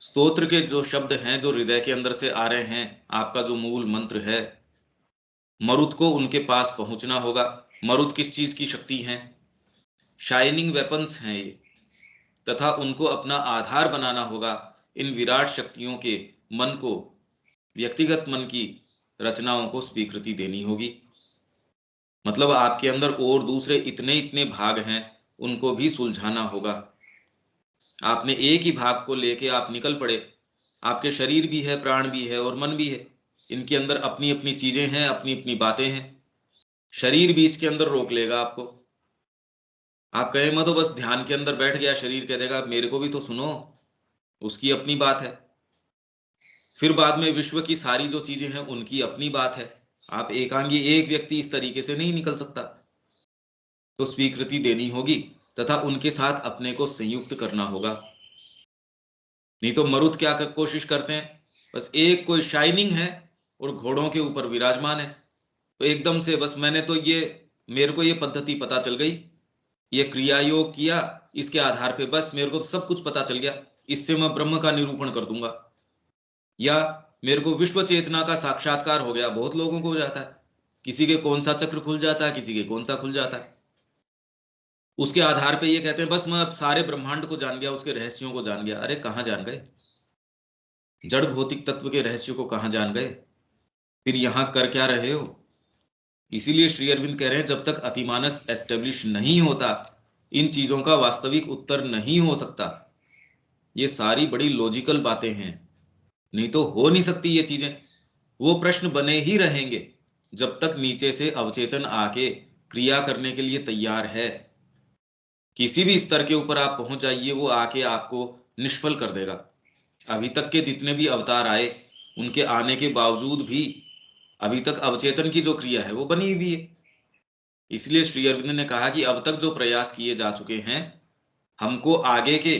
स्तोत्र के जो शब्द हैं, जो हृदय के अंदर से आ रहे हैं, आपका जो मूल मंत्र है, मरुत को उनके पास पहुंचना होगा। मरुत किस चीज की शक्ति हैं? शाइनिंग वेपन्स हैं ये, तथा उनको अपना आधार बनाना होगा। इन विराट शक्तियों के मन को, व्यक्तिगत मन की रचनाओं को स्वीकृति देनी होगी। मतलब आपके अंदर और दूसरे इतने इतने भाग हैं, उनको भी सुलझाना होगा। आपने एक ही भाग को लेके आप निकल पड़े, आपके शरीर भी है, प्राण भी है और मन भी है, इनके अंदर अपनी अपनी चीजें हैं, अपनी अपनी बातें हैं। शरीर बीच के अंदर रोक लेगा आपको। आप कहे मैं तो बस ध्यान के अंदर बैठ गया, शरीर कह देगा मेरे को भी तो सुनो, उसकी अपनी बात है। फिर बाद में विश्व की सारी जो चीजें हैं उनकी अपनी बात है। आप एकांगी एक व्यक्ति इस तरीके से नहीं निकल सकता, तो स्वीकृति देनी होगी तथा उनके साथ अपने को संयुक्त करना होगा। नहीं तो मरुत क्या कोशिश करते हैं, बस एक कोई शाइनिंग है और घोड़ों के ऊपर विराजमान है, तो एकदम से बस मैंने तो ये, मेरे को ये पद्धति पता चल गई, ये क्रिया योग किया, इसके आधार पे बस मेरे को तो सब कुछ पता चल गया, इससे मैं ब्रह्म का निरूपण कर दूंगा, या मेरे को विश्व चेतना का साक्षात्कार हो गया। बहुत लोगों को हो जाता है, किसी के कौन सा चक्र खुल जाता है, किसी के कौन सा खुल जाता है। उसके आधार पे ये कहते हैं बस मैं अब सारे ब्रह्मांड को जान गया, उसके रहस्यों को जान गया। अरे कहाँ जान गए? जड़ भौतिक तत्व के रहस्यों को कहाँ जान गए? फिर यहां कर क्या रहे हो? इसीलिए श्री अरविंद कह रहे हैं जब तक अतिमानस एस्टेब्लिश नहीं होता, इन चीजों का वास्तविक उत्तर नहीं हो सकता। ये सारी बड़ी लॉजिकल बातें हैं, नहीं तो हो नहीं सकती ये चीजें। वो प्रश्न बने ही रहेंगे जब तक नीचे से अवचेतन आके क्रिया करने के लिए तैयार है। किसी भी स्तर के ऊपर आप पहुंच जाइए, वो आके आपको निष्फल कर देगा। अभी तक के जितने भी अवतार आए, उनके आने के बावजूद भी अभी तक अवचेतन की जो क्रिया है वो बनी हुई है। इसलिए श्री अरविंद ने कहा कि अब तक जो प्रयास किए जा चुके हैं, हमको आगे के,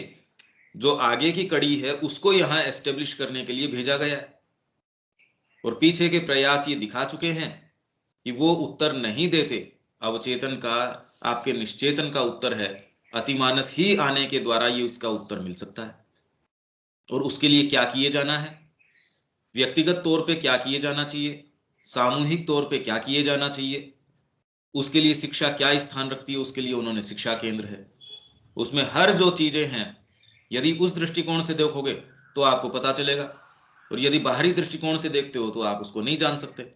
जो आगे की कड़ी है उसको यहाँ एस्टेब्लिश करने के लिए भेजा गया है। और पीछे के प्रयास ये दिखा चुके हैं कि वो उत्तर नहीं देते। अवचेतन का, आपके निश्चेतन का उत्तर है, अतिमानस ही आने के द्वारा ये उसका उत्तर मिल सकता है। और उसके लिए क्या किए जाना है, व्यक्तिगत तौर पे क्या किए जाना चाहिए, सामूहिक तौर पे क्या किए जाना चाहिए, उसके लिए शिक्षा क्या स्थान रखती है, उसके लिए उन्होंने शिक्षा केंद्र है। उसमें हर जो चीजें हैं, यदि उस दृष्टिकोण से देखोगे तो आपको पता चलेगा, और यदि बाहरी दृष्टिकोण से देखते हो तो आप उसको नहीं जान सकते।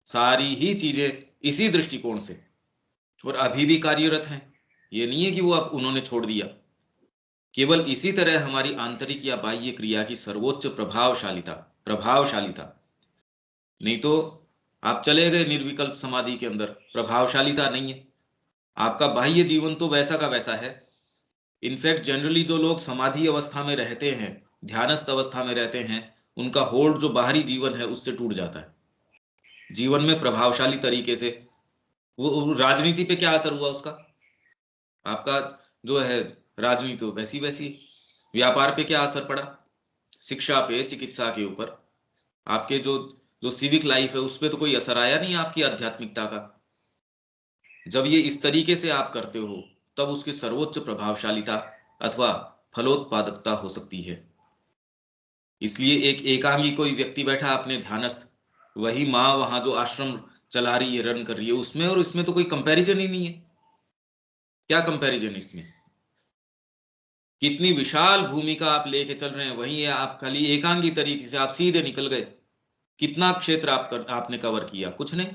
सारी ही चीजें इसी दृष्टिकोण से और अभी भी कार्यरत हैं। ये नहीं है कि वो अब उन्होंने छोड़ दिया। केवल इसी तरह हमारी आंतरिक या बाह्य क्रिया की सर्वोच्च प्रभावशालिता प्रभावशालिता, नहीं तो आप चले गए निर्विकल्प समाधि के अंदर, प्रभावशालिता नहीं है। आपका बाह्य जीवन तो वैसा का वैसा है। इनफैक्ट जनरली जो लोग समाधि अवस्था में रहते हैं, ध्यानस्थ अवस्था में रहते हैं, उनका होल्ड जो बाहरी जीवन है उससे टूट जाता है। जीवन में प्रभावशाली तरीके से, वो राजनीति पे क्या असर हुआ उसका? आपका जो है राजनीति तो वैसी वैसी। व्यापार पे क्या असर पड़ा? शिक्षा पे, चिकित्सा के ऊपर, आपके जो जो सिविक लाइफ है उस पर तो कोई असर आया नहीं आपकी आध्यात्मिकता का। जब ये इस तरीके से आप करते हो, तब उसकी सर्वोच्च प्रभावशालिता अथवा फलोत्पादकता हो सकती है। इसलिए एक एकांगी कोई व्यक्ति बैठा अपने ध्यानस्थ, वही माँ वहां जो आश्रम चला रही है, रन कर रही है, उसमें और इसमें तो कोई कंपैरिजन ही नहीं है। क्या कंपैरिजन इसमें? कितनी विशाल भूमिका आप लेके चल रहे हैं, वहीं आप खाली एकांगी तरीके से आप सीधे निकल गए। कितना क्षेत्र आपने कवर किया? कुछ नहीं।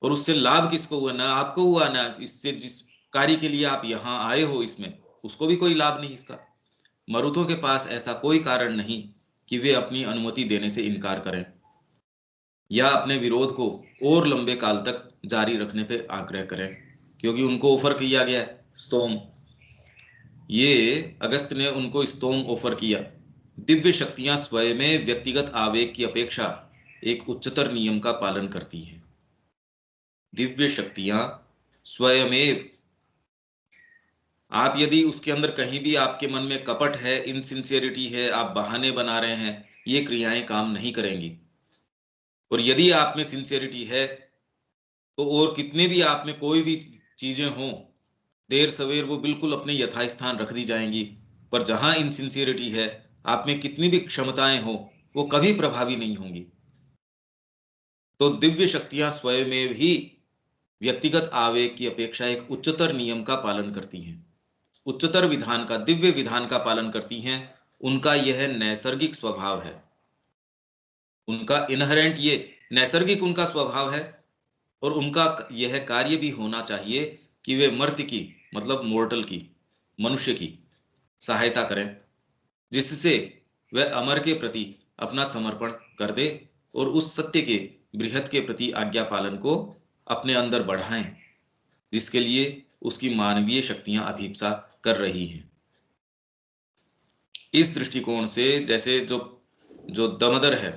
और उससे लाभ किसको हुआ? ना आपको हुआ, ना इससे जिस कार्य के लिए आप यहाँ आए हो इसमें, उसको भी कोई लाभ नहीं इसका। मरुतों के पास ऐसा कोई कारण नहीं कि वे अपनी अनुमति देने से इनकार करें या अपने विरोध को और लंबे काल तक जारी रखने पर आग्रह करें, क्योंकि उनको ऑफर किया गया स्तोम। ये अगस्त ने उनको स्तोम ऑफर किया। दिव्य शक्तियां स्वयं में व्यक्तिगत आवेग की अपेक्षा एक उच्चतर नियम का पालन करती हैं। दिव्य शक्तियां स्वयमेव, आप यदि उसके अंदर कहीं भी आपके मन में कपट है, इनसिंसियरिटी है, आप बहाने बना रहे हैं, ये क्रियाएं काम नहीं करेंगी। और यदि आप में सिंसियरिटी है तो और कितने भी आप में कोई भी चीजें हों, देर सवेर वो बिल्कुल अपने यथास्थान रख दी जाएंगी। पर जहां इनसिंसियरिटी है, आप में कितनी भी क्षमताएं हो, वो कभी प्रभावी नहीं होंगी। तो दिव्य शक्तियां स्वयं में भी व्यक्तिगत आवेग की अपेक्षा एक उच्चतर नियम का पालन करती हैं, उच्चतर विधान का, दिव्य विधान का पालन करती हैं। उनका यह नैसर्गिक स्वभाव है, उनका इनहेरेंट ये नैसर्गिक उनका स्वभाव है। और उनका यह कार्य भी होना चाहिए कि वे मर्त्य की, मतलब मोर्टल की, मनुष्य की सहायता करें, जिससे वह अमर के प्रति अपना समर्पण कर दे और उस सत्य के बृहत के प्रति आज्ञा पालन को अपने अंदर बढ़ाएं, जिसके लिए उसकी मानवीय शक्तियां अभिप्सा कर रही हैं। इस दृष्टिकोण से जैसे जो जो दमदर है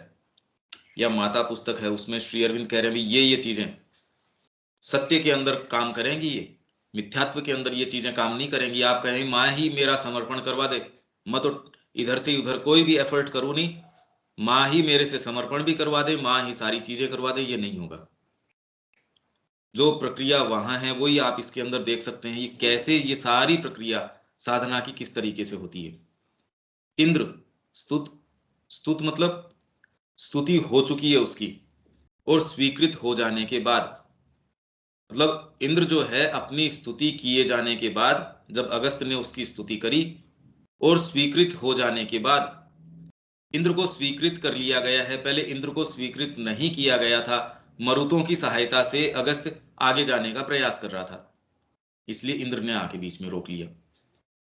या माता पुस्तक है, उसमें श्री अरविंद कह रहे हैं ये चीजें सत्य के अंदर काम करेंगी, ये मिथ्यात्व के अंदर ये चीजें काम नहीं करेंगी। आप कहें माँ ही मेरा समर्पण करवा दे, मैं तो इधर से उधर कोई भी एफर्ट करूं नहीं, माँ ही मेरे से समर्पण भी करवा दे, माँ ही सारी चीजें करवा दे, ये नहीं होगा। जो प्रक्रिया वहां है वही आप इसके अंदर देख सकते हैं, ये कैसे ये सारी प्रक्रिया साधना की किस तरीके से होती है। इंद्र स्तुत, स्तुत मतलब स्तुति हो चुकी है उसकी, और स्वीकृत हो जाने के बाद, मतलब इंद्र जो है अपनी स्तुति किए जाने के बाद, जब अगस्त ने उसकी स्तुति करी और स्वीकृत हो जाने के बाद, इंद्र को स्वीकृत कर लिया गया है। पहले इंद्र को स्वीकृत नहीं किया गया था, मरुतों की सहायता से अगस्त आगे जाने का प्रयास कर रहा था, इसलिए इंद्र ने आके बीच में रोक लिया।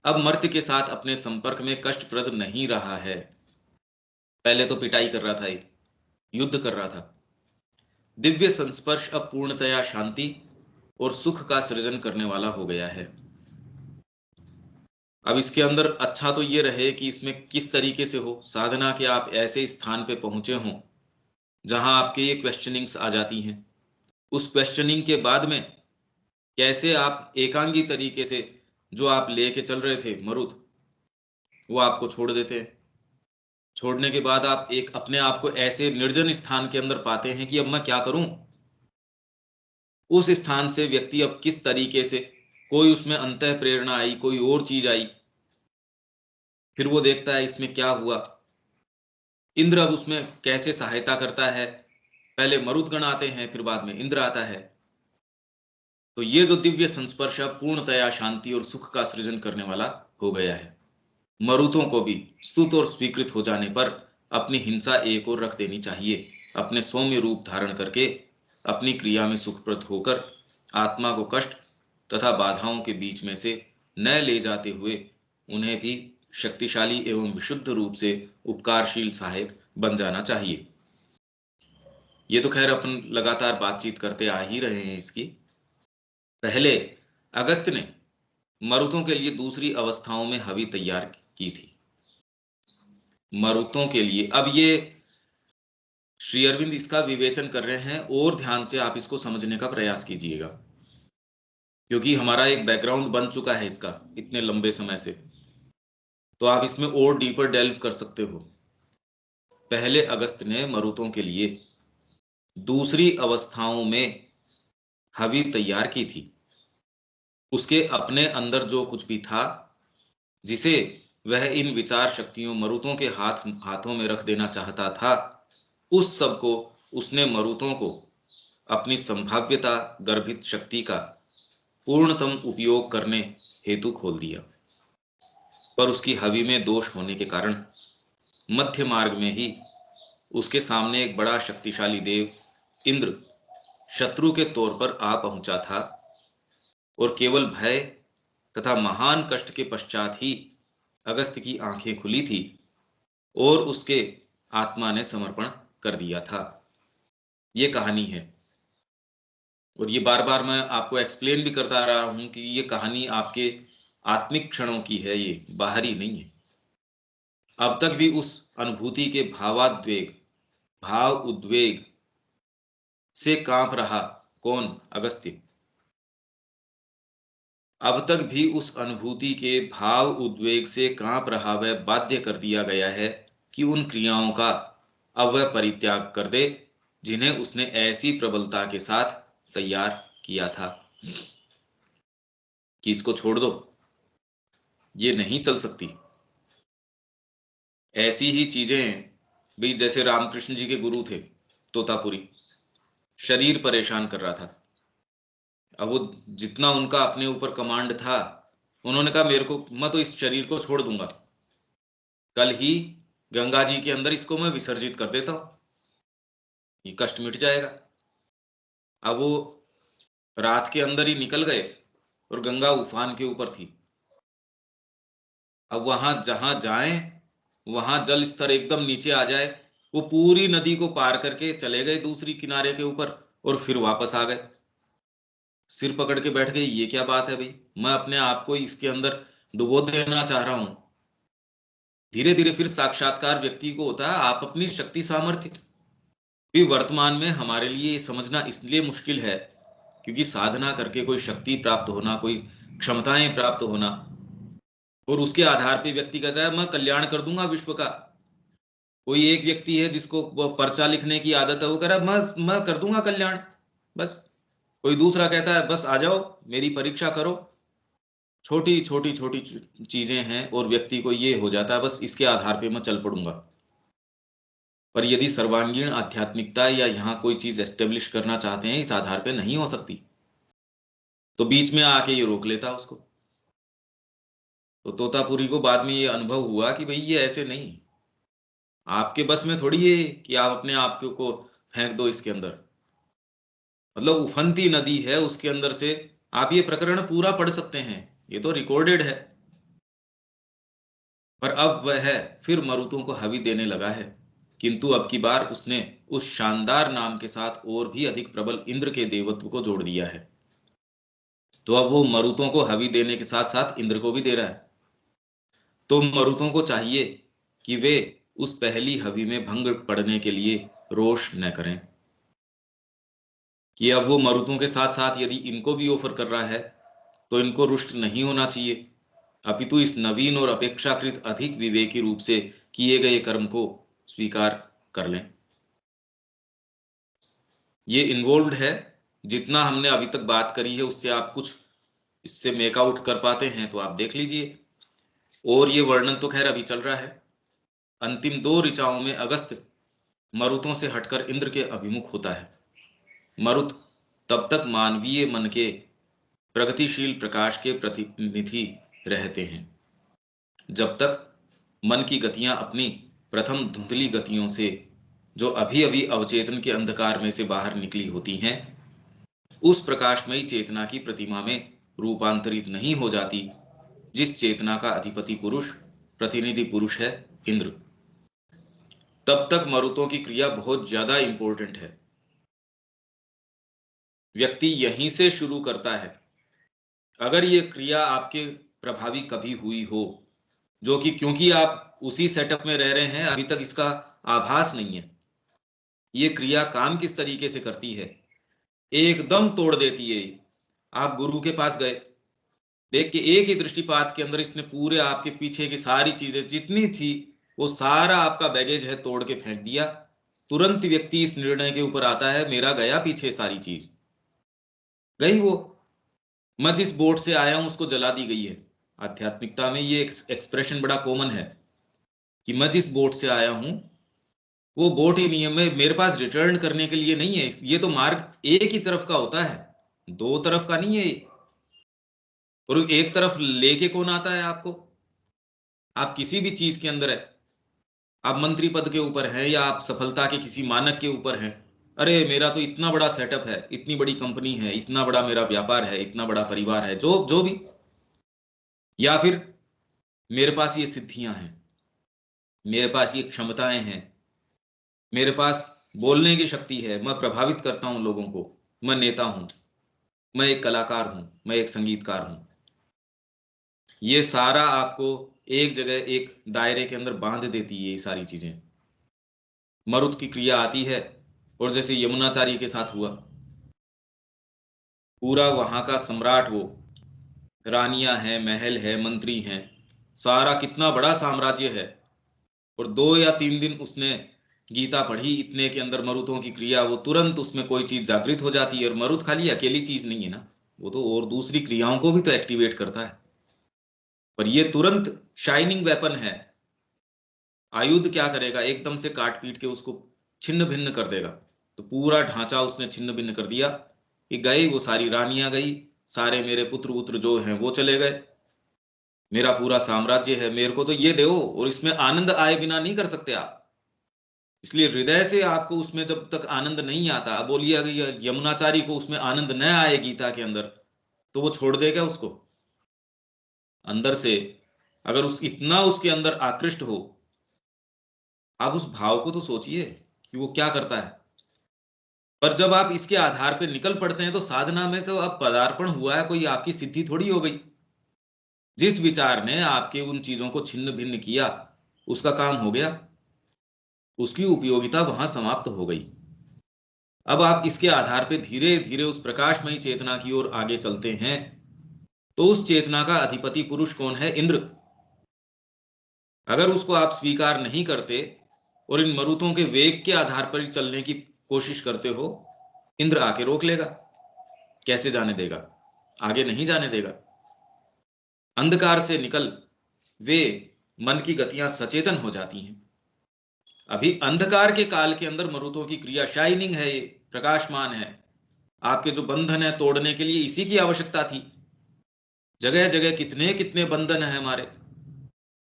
अब मर्त्य के साथ अपने संपर्क में कष्टप्रद नहीं रहा है। पहले तो पिटाई कर रहा था, युद्ध कर रहा था। दिव्य संस्पर्श अब पूर्णतया शांति और सुख का सृजन करने वाला हो गया है। अब इसके अंदर अच्छा तो ये रहे कि इसमें किस तरीके से हो साधना के, आप ऐसे स्थान पे पहुंचे हों जहां आपके ये क्वेश्चनिंग्स आ जाती हैं। उस क्वेश्चनिंग के बाद में कैसे आप एकांगी तरीके से जो आप लेके चल रहे थे मरुत, वो आपको छोड़ देते हैं। छोड़ने के बाद आप एक अपने आप को ऐसे निर्जन स्थान के अंदर पाते हैं कि अब मैं क्या करूं। उस स्थान से व्यक्ति अब किस तरीके से, कोई उसमें अंतः प्रेरणा आई, कोई और चीज आई, फिर वो देखता है इसमें क्या हुआ। इंद्र अब उसमें कैसे सहायता करता है, पहले मरुदगण आते हैं, फिर बाद में इंद्र आता है। तो ये जो दिव्य संस्पर्श पूर्णतया शांति और सुख का सृजन करने वाला हो गया है। मरुतों को भी स्तुत और स्वीकृत हो जाने पर अपनी हिंसा एक और रख देनी चाहिए, अपने सौम्य रूप धारण करके अपनी क्रिया में सुखप्रद होकर आत्मा को कष्ट तथा बाधाओं के बीच में से न ले जाते हुए उन्हें भी शक्तिशाली एवं विशुद्ध रूप से उपकारशील सहायक बन जाना चाहिए। ये तो खैर अपन लगातार बातचीत करते आ ही रहे हैं इसकी। पहले अगस्त ने मरुतों के लिए दूसरी अवस्थाओं में हवि तैयार की थी। मरुतों के लिए अब ये श्री अरविंद इसका विवेचन कर रहे हैं, और ध्यान से आप इसको समझने का प्रयास कीजिएगा, क्योंकि हमारा एक बैकग्राउंड बन चुका है इसका इतने लंबे समय से, तो आप इसमें और डीपर डेल्व कर सकते हो। पहले अगस्त ने मरुतों के लिए दूसरी अवस्थाओं में हवि तैयार की थी। उसके अपने अंदर जो कुछ भी था जिसे वह इन विचार शक्तियों मरुतों के हाथों में रख देना चाहता था, उस सब को उसने मरुतों को अपनी संभाव्यता गर्भित शक्ति का पूर्णतम उपयोग करने हेतु खोल दिया। पर उसकी हवि में दोष होने के कारण मध्य मार्ग में ही उसके सामने एक बड़ा शक्तिशाली देव इंद्र शत्रु के तौर पर आ पहुंचा था, और केवल भय तथा महान कष्ट के पश्चात ही अगस्त्य की आंखें खुली थी और उसके आत्मा ने समर्पण कर दिया था। ये कहानी है, और ये बार बार मैं आपको एक्सप्लेन भी करता रहा हूं कि ये कहानी आपके आत्मिक क्षणों की है, ये बाहरी नहीं है। अब तक भी उस अनुभूति के भाव उद्वेग से कांप रहा कौन? अगस्त्य। अब तक भी उस अनुभूति के भाव उद्वेग से कांप रहा वह बाध्य कर दिया गया है कि उन क्रियाओं का अब वह परित्याग कर दे जिन्हें उसने ऐसी प्रबलता के साथ तैयार किया था कि इसको छोड़ दो, ये नहीं चल सकती। ऐसी ही चीजें भी, जैसे रामकृष्ण जी के गुरु थे तोतापुरी, शरीर परेशान कर रहा था। अब वो जितना उनका अपने ऊपर कमांड था, उन्होंने कहा मेरे को, मैं तो इस शरीर को छोड़ दूंगा, कल ही गंगा जी के अंदर इसको मैं विसर्जित कर देता हूं, ये कष्ट मिट जाएगा। अब वो रात के अंदर ही निकल गए और गंगा उफान के ऊपर थी। अब वहां जहां जाएं, वहां जल स्तर एकदम नीचे आ जाए, वो पूरी नदी को पार करके चले गए दूसरी किनारे के ऊपर और फिर वापस आ गए। सिर पकड़ के बैठ गए, ये क्या बात है भाई, मैं अपने आप को इसके अंदर डुबो देना चाह रहा हूं। धीरे धीरे फिर साक्षात्कार व्यक्ति को होता है, आप अपनी शक्ति सामर्थ्य भी वर्तमान में हमारे लिए समझना इसलिए मुश्किल है क्योंकि साधना करके कोई शक्ति प्राप्त होना, कोई क्षमताएं प्राप्त होना, और उसके आधार पे व्यक्ति कहता है मैं कल्याण कर दूंगा विश्व का। कोई एक व्यक्ति है जिसको पर्चा लिखने की आदत है, वो कह रहा है मैं कर दूंगा कल्याण, बस। कोई दूसरा कहता है बस आ जाओ मेरी परीक्षा करो। छोटी छोटी छोटी चीजें हैं और व्यक्ति को ये हो जाता है बस इसके आधार पे मैं चल पड़ूंगा। पर यदि सर्वांगीण आध्यात्मिकता या यहाँ कोई चीज एस्टेब्लिश करना चाहते हैं, इस आधार पे नहीं हो सकती, तो बीच में आके ये रोक लेता उसको। तो तोतापुरी को बाद में ये अनुभव हुआ कि भाई ये ऐसे नहीं, आपके बस में थोड़ी है कि आप अपने आप को फेंक दो इसके अंदर। मतलब उफनती नदी है, उसके अंदर से आप ये प्रकरण पूरा पढ़ सकते हैं, ये तो रिकॉर्डेड है। पर अब वह फिर मरुतों को हवि देने लगा है, किंतु अब की बार उसने उस शानदार नाम के साथ और भी अधिक प्रबल इंद्र के देवत्व को जोड़ दिया है। तो अब वो मरुतों को हवि देने के साथ साथ इंद्र को भी दे रहा है। तो मरुतों को चाहिए कि वे उस पहली हवि में भंग पड़ने के लिए रोष न करें, कि अब वो मरुतों के साथ साथ यदि इनको भी ऑफर कर रहा है तो इनको रुष्ट नहीं होना चाहिए, अपितु इस नवीन और अपेक्षाकृत अधिक विवेकी रूप से किए गए कर्म को स्वीकार कर लें। ये इन्वॉल्व है, जितना हमने अभी तक बात करी है उससे आप कुछ इससे मेकआउट कर पाते हैं तो आप देख लीजिए। और ये वर्णन तो खैर अभी चल रहा है। अंतिम 2 ऋचाओं में अगस्त्य मरुतों से हटकर इंद्र के अभिमुख होता है। मरुत तब तक मानवीय मन के प्रगतिशील प्रकाश के प्रतिनिधि रहते हैं जब तक मन की गतियां अपनी प्रथम धुंधली गतियों से, जो अभी अभी अवचेतन के अंधकार में से बाहर निकली होती हैं, उस प्रकाशमयी चेतना की प्रतिमा में रूपांतरित नहीं हो जाती, जिस चेतना का अधिपति पुरुष, प्रतिनिधि पुरुष है इंद्र। तब तक मरुतों की क्रिया बहुत ज्यादा इंपॉर्टेंट है। व्यक्ति यहीं से शुरू करता है। अगर ये क्रिया आपके प्रभावी कभी हुई हो, जो कि क्योंकि आप उसी सेटअप में रह रहे हैं अभी तक इसका आभास नहीं है, ये क्रिया काम किस तरीके से करती है, एकदम तोड़ देती है। आप गुरु के पास गए, देख के एक ही दृष्टिपात के अंदर इसने पूरे आपके पीछे की सारी चीजें जितनी थी वो सारा आपका बैगेज है तोड़ के फेंक दिया। तुरंत व्यक्ति इस निर्णय के ऊपर आता है मेरा गया पीछे सारी चीज गई, वो मैं जिस बोट से आया हूं उसको जला दी गई है, आध्यात्मिकता में ये एक्सप्रेशन बड़ा कॉमन है कि मैं जिस बोट से आया हूं वो बोट ही नहीं है, मैं मेरे पास रिटर्न करने के लिए नहीं है। ये तो मार्ग एक ही तरफ का होता है, दो तरफ का नहीं है ये। और एक तरफ लेके कौन आता है आपको? आप किसी भी चीज के अंदर है, आप मंत्री पद के ऊपर हैं या आप सफलता के किसी मानक के ऊपर हैं, अरे मेरा तो इतना बड़ा सेटअप है, इतनी बड़ी कंपनी है, इतना बड़ा मेरा व्यापार है, इतना बड़ा परिवार है, जो जो भी, या फिर मेरे पास ये सिद्धियां हैं, मेरे पास ये क्षमताएं हैं, मेरे पास बोलने की शक्ति है, मैं प्रभावित करता हूं लोगों को, मैं नेता हूं, मैं एक कलाकार हूं, मैं एक संगीतकार हूं। ये सारा आपको एक जगह एक दायरे के अंदर बांध देती है ये सारी चीजें। मरुत की क्रिया आती है, और जैसे यमुनाचारी के साथ हुआ, पूरा वहां का सम्राट वो, रानियां हैं, महल है, मंत्री हैं, सारा कितना बड़ा साम्राज्य है, और 2 या 3 दिन उसने गीता पढ़ी, इतने के अंदर मरुतों की क्रिया, वो तुरंत उसमें कोई चीज जागृत हो जाती है। और मरुत खाली अकेली चीज नहीं है ना, वो तो और दूसरी क्रियाओं को भी तो एक्टिवेट करता है। पर ये तुरंत शाइनिंग वेपन है। आयुध क्या करेगा? एकदम से काट पीट के उसको छिन्न भिन्न कर देगा। तो पूरा ढांचा उसने छिन्न भिन्न कर दिया कि गई वो सारी रानियां गई, सारे मेरे पुत्र पुत्र जो हैं वो चले गए, मेरा पूरा साम्राज्य है, मेरे को तो ये दो। और इसमें आनंद आए बिना नहीं कर सकते आप। इसलिए हृदय से आपको उसमें जब तक आनंद नहीं आता, अब बोलिए अगर यमुनाचारी को उसमें आनंद न आए गीता के अंदर, तो वो छोड़ देगा उसको? अंदर से अगर उस इतना उसके अंदर आकृष्ट हो, आप उस भाव को तो सोचिए कि वो क्या करता है। पर जब आप इसके आधार पर निकल पड़ते हैं तो साधना में तो अब पदार्पण हुआ है, कोई आपकी सिद्धि थोड़ी हो गई। जिस विचार ने आपके उन चीजों को छिन्न भिन्न किया, उसका काम हो गया, उसकी उपयोगिता वहां समाप्त हो गई। अब आप इसके आधार पर धीरे धीरे उस प्रकाशमयी चेतना की ओर आगे चलते हैं। तो उस चेतना का अधिपति पुरुष कौन है? इंद्र। अगर उसको आप स्वीकार नहीं करते और इन मरुतों के वेग के आधार पर चलने की कोशिश करते हो, इंद्र आके रोक लेगा। कैसे जाने देगा? आगे नहीं जाने देगा। अंधकार से निकल वे मन की गतियां सचेतन हो जाती हैं। अभी अंधकार के काल के अंदर मरुतों की क्रिया शाइनिंग है, ये प्रकाशमान है। आपके जो बंधन है तोड़ने के लिए इसी की आवश्यकता थी। जगह जगह कितने कितने बंधन है हमारे,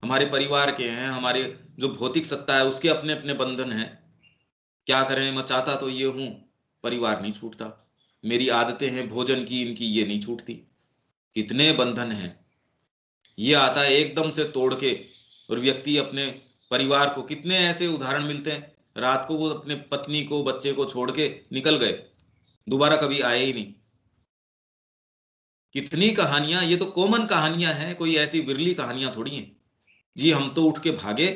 हमारे परिवार के हैं, हमारे जो भौतिक सत्ता है उसके अपने अपने बंधन हैं। क्या करें, मैं चाहता तो ये हूं, परिवार नहीं छूटता, मेरी आदतें हैं भोजन की, इनकी ये नहीं छूटती, कितने बंधन हैं। ये आता है एकदम से तोड़ के, और व्यक्ति अपने परिवार को, कितने ऐसे उदाहरण मिलते हैं, रात को वो अपने पत्नी को बच्चे को छोड़ के निकल गए, दोबारा कभी आए ही नहीं। कितनी कहानियां, ये तो कॉमन कहानियां हैं, कोई ऐसी विरली कहानियां थोड़ी हैं। जी हम तो उठ के भागे,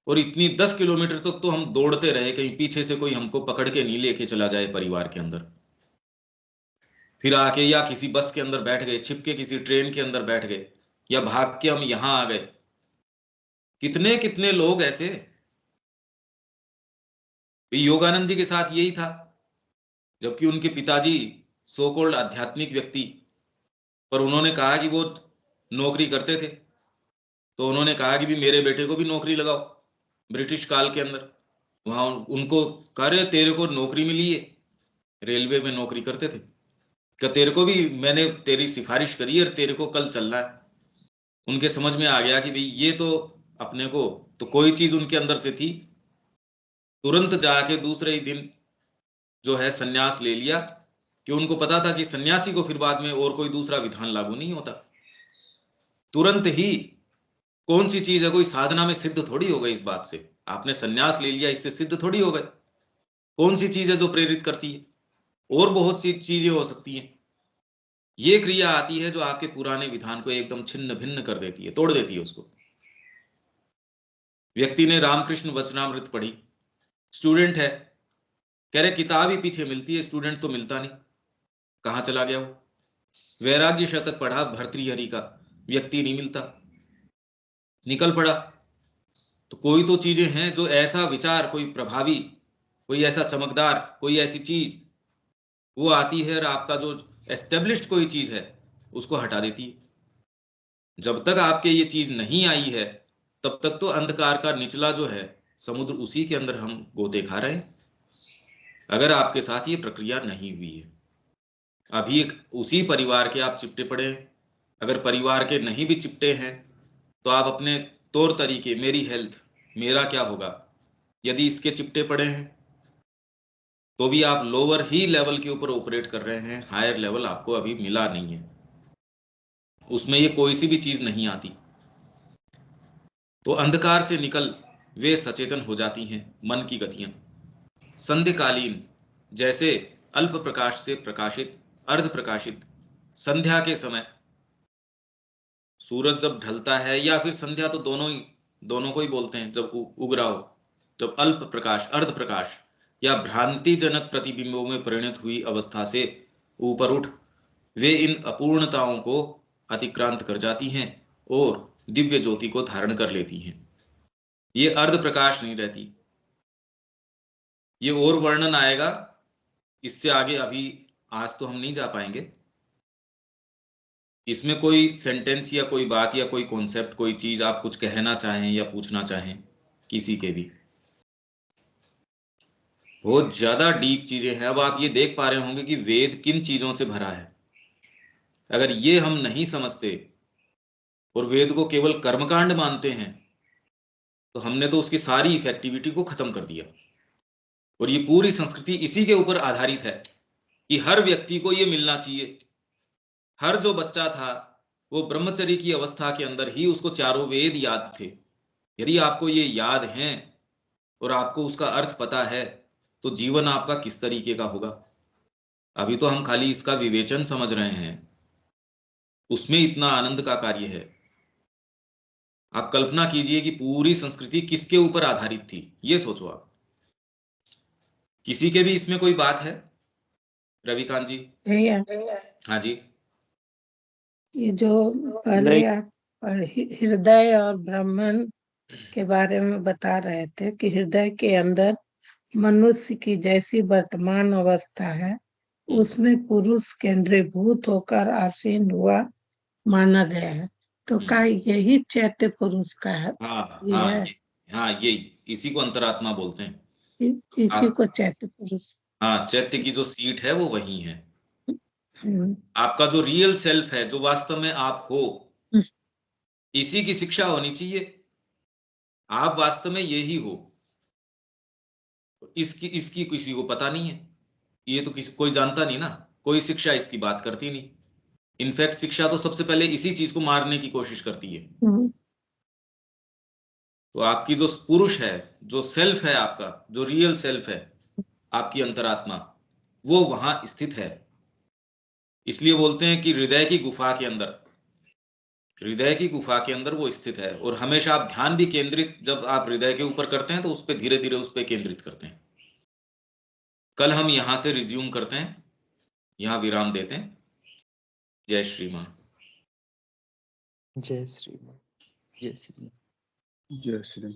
और इतनी 10 किलोमीटर तक तो हम दौड़ते रहे, कहीं पीछे से कोई हमको पकड़ के नहीं लेके चला जाए परिवार के अंदर। फिर आके या किसी बस के अंदर बैठ गए, छिप के किसी ट्रेन के अंदर बैठ गए, या भाग के हम यहां आ गए। कितने कितने लोग ऐसे। योगानंद जी के साथ यही था, जबकि उनके पिताजी सो कॉल्ड आध्यात्मिक व्यक्ति, पर उन्होंने कहा कि वो नौकरी करते थे, तो उन्होंने कहा कि भी मेरे बेटे को भी नौकरी लगाओ। ब्रिटिश काल के अंदर वहां उनको कह रहे तेरे को नौकरी मिली है, रेलवे में नौकरी करते थे, क्या तेरे को भी मैंने तेरी सिफारिश करी है और तेरे को कल चलना है। उनके समझ में आ गया कि भाई ये तो अपने को, तो कोई चीज उनके अंदर से थी, तुरंत जाके दूसरे ही दिन जो है सन्यास ले लिया, कि उनको पता था कि सन्यासी को फिर बाद में और कोई दूसरा विधान लागू नहीं होता। तुरंत ही, कौन सी चीज है, कोई साधना में सिद्ध थोड़ी हो गई इस बात से, आपने सन्यास ले लिया इससे सिद्ध थोड़ी हो गए। कौन सी चीज है जो प्रेरित करती है? और बहुत सी चीजें हो सकती हैं। ये क्रिया आती है जो आपके पुराने विधान को एकदम छिन्न भिन्न कर देती है, तोड़ देती है उसको। व्यक्ति ने रामकृष्ण वचनामृत पढ़ी, स्टूडेंट है, कह रहे किताब ही पीछे मिलती है, स्टूडेंट तो मिलता नहीं, कहां चला गया वो? वैराग्य शतक पढ़ा भर्तृहरि का, व्यक्ति नहीं मिलता, निकल पड़ा। तो कोई तो चीजें हैं जो ऐसा विचार, कोई प्रभावी, कोई ऐसा चमकदार, कोई ऐसी चीज वो आती है और आपका जो एस्टेब्लिश्ड कोई चीज है उसको हटा देती है। जब तक आपके ये चीज नहीं आई है तब तक तो अंधकार का निचला जो है समुद्र, उसी के अंदर हम गोते खा रहे हैं। अगर आपके साथ ये प्रक्रिया नहीं हुई है, अभी एक उसी परिवार के आप चिपटे पड़े हैं। अगर परिवार के नहीं भी चिपटे हैं तो आप अपने तौर तरीके, मेरी हेल्थ, मेरा क्या होगा, यदि इसके चिपटे पड़े हैं तो भी आप लोअर ही लेवल के ऊपर ऑपरेट कर रहे हैं, हायर लेवल आपको अभी मिला नहीं है, उसमें ये कोई सी भी चीज नहीं आती। तो अंधकार से निकल वे सचेतन हो जाती हैं मन की गतियां। संध्याकालीन जैसे अल्प प्रकाश से प्रकाशित, अर्ध प्रकाशित संध्या के समय, सूरज जब ढलता है या फिर संध्या, तो दोनों को ही बोलते हैं, जब उग रहा हो, जब अल्प प्रकाश, अर्ध प्रकाश या भ्रांतिजनक प्रतिबिंबों में परिणत हुई अवस्था से ऊपर उठ वे इन अपूर्णताओं को अतिक्रांत कर जाती हैं और दिव्य ज्योति को धारण कर लेती हैं। ये अर्ध प्रकाश नहीं रहती। ये और वर्णन आएगा इससे आगे, अभी आज तो हम नहीं जा पाएंगे। इसमें कोई सेंटेंस या कोई बात या कोई कॉन्सेप्ट, कोई चीज आप कुछ कहना चाहें या पूछना चाहें किसी के भी, बहुत ज्यादा डीप चीजें हैं। अब आप ये देख पा रहे होंगे कि वेद किन चीजों से भरा है। अगर ये हम नहीं समझते और वेद को केवल कर्मकांड मानते हैं तो हमने तो उसकी सारी इफेक्टिविटी को खत्म कर दिया। और ये पूरी संस्कृति इसी के ऊपर आधारित है कि हर व्यक्ति को ये मिलना चाहिए। हर जो बच्चा था वो ब्रह्मचर्य की अवस्था के अंदर ही उसको चारों वेद याद थे। यदि आपको ये याद हैं और आपको उसका अर्थ पता है तो जीवन आपका किस तरीके का होगा। अभी तो हम खाली इसका विवेचन समझ रहे हैं, उसमें इतना आनंद का कार्य है। आप कल्पना कीजिए कि पूरी संस्कृति किसके ऊपर आधारित थी, ये सोचो आप। किसी के भी इसमें कोई बात है? रविकांत जी। भैया, हाँ जी। ये जो पहले नहीं, आप हृदय और ब्रह्मन के बारे में बता रहे थे कि हृदय के अंदर मनुष्य की जैसी वर्तमान अवस्था है उसमें पुरुष केंद्रीभूत होकर आसीन हुआ माना गया है, तो क्या यही चैत्य पुरुष का है? हाँ ये हाँ है, हाँ, यही, इसी को अंतरात्मा बोलते हैं। इसी आप, को चैत्य पुरुष। हाँ, चैत्य की जो सीट है वो वही है। हम्म, आपका जो रियल सेल्फ है, जो वास्तव में आप हो, हम्म, इसी की शिक्षा होनी चाहिए। आप वास्तव में यही हो, इसकी इसकी किसी को पता नहीं है। ये तो किसी कोई जानता नहीं ना, कोई शिक्षा इसकी बात करती नहीं। इनफैक्ट शिक्षा तो सबसे पहले इसी चीज को मारने की कोशिश करती है। हम्म, तो आपकी जो पुरुष है, जो सेल्फ है आपका, जो रियल सेल्फ है, आपकी अंतरात्मा, वो वहां स्थित है। इसलिए बोलते हैं कि हृदय की गुफा के अंदर वो स्थित है। और हमेशा आप ध्यान भी केंद्रित, जब आप हृदय के ऊपर करते हैं तो उस पर धीरे धीरे उस पर केंद्रित करते हैं। कल हम यहां से रिज्यूम करते हैं, यहां विराम देते हैं। जय श्री मां। जय श्री राम। जय श्री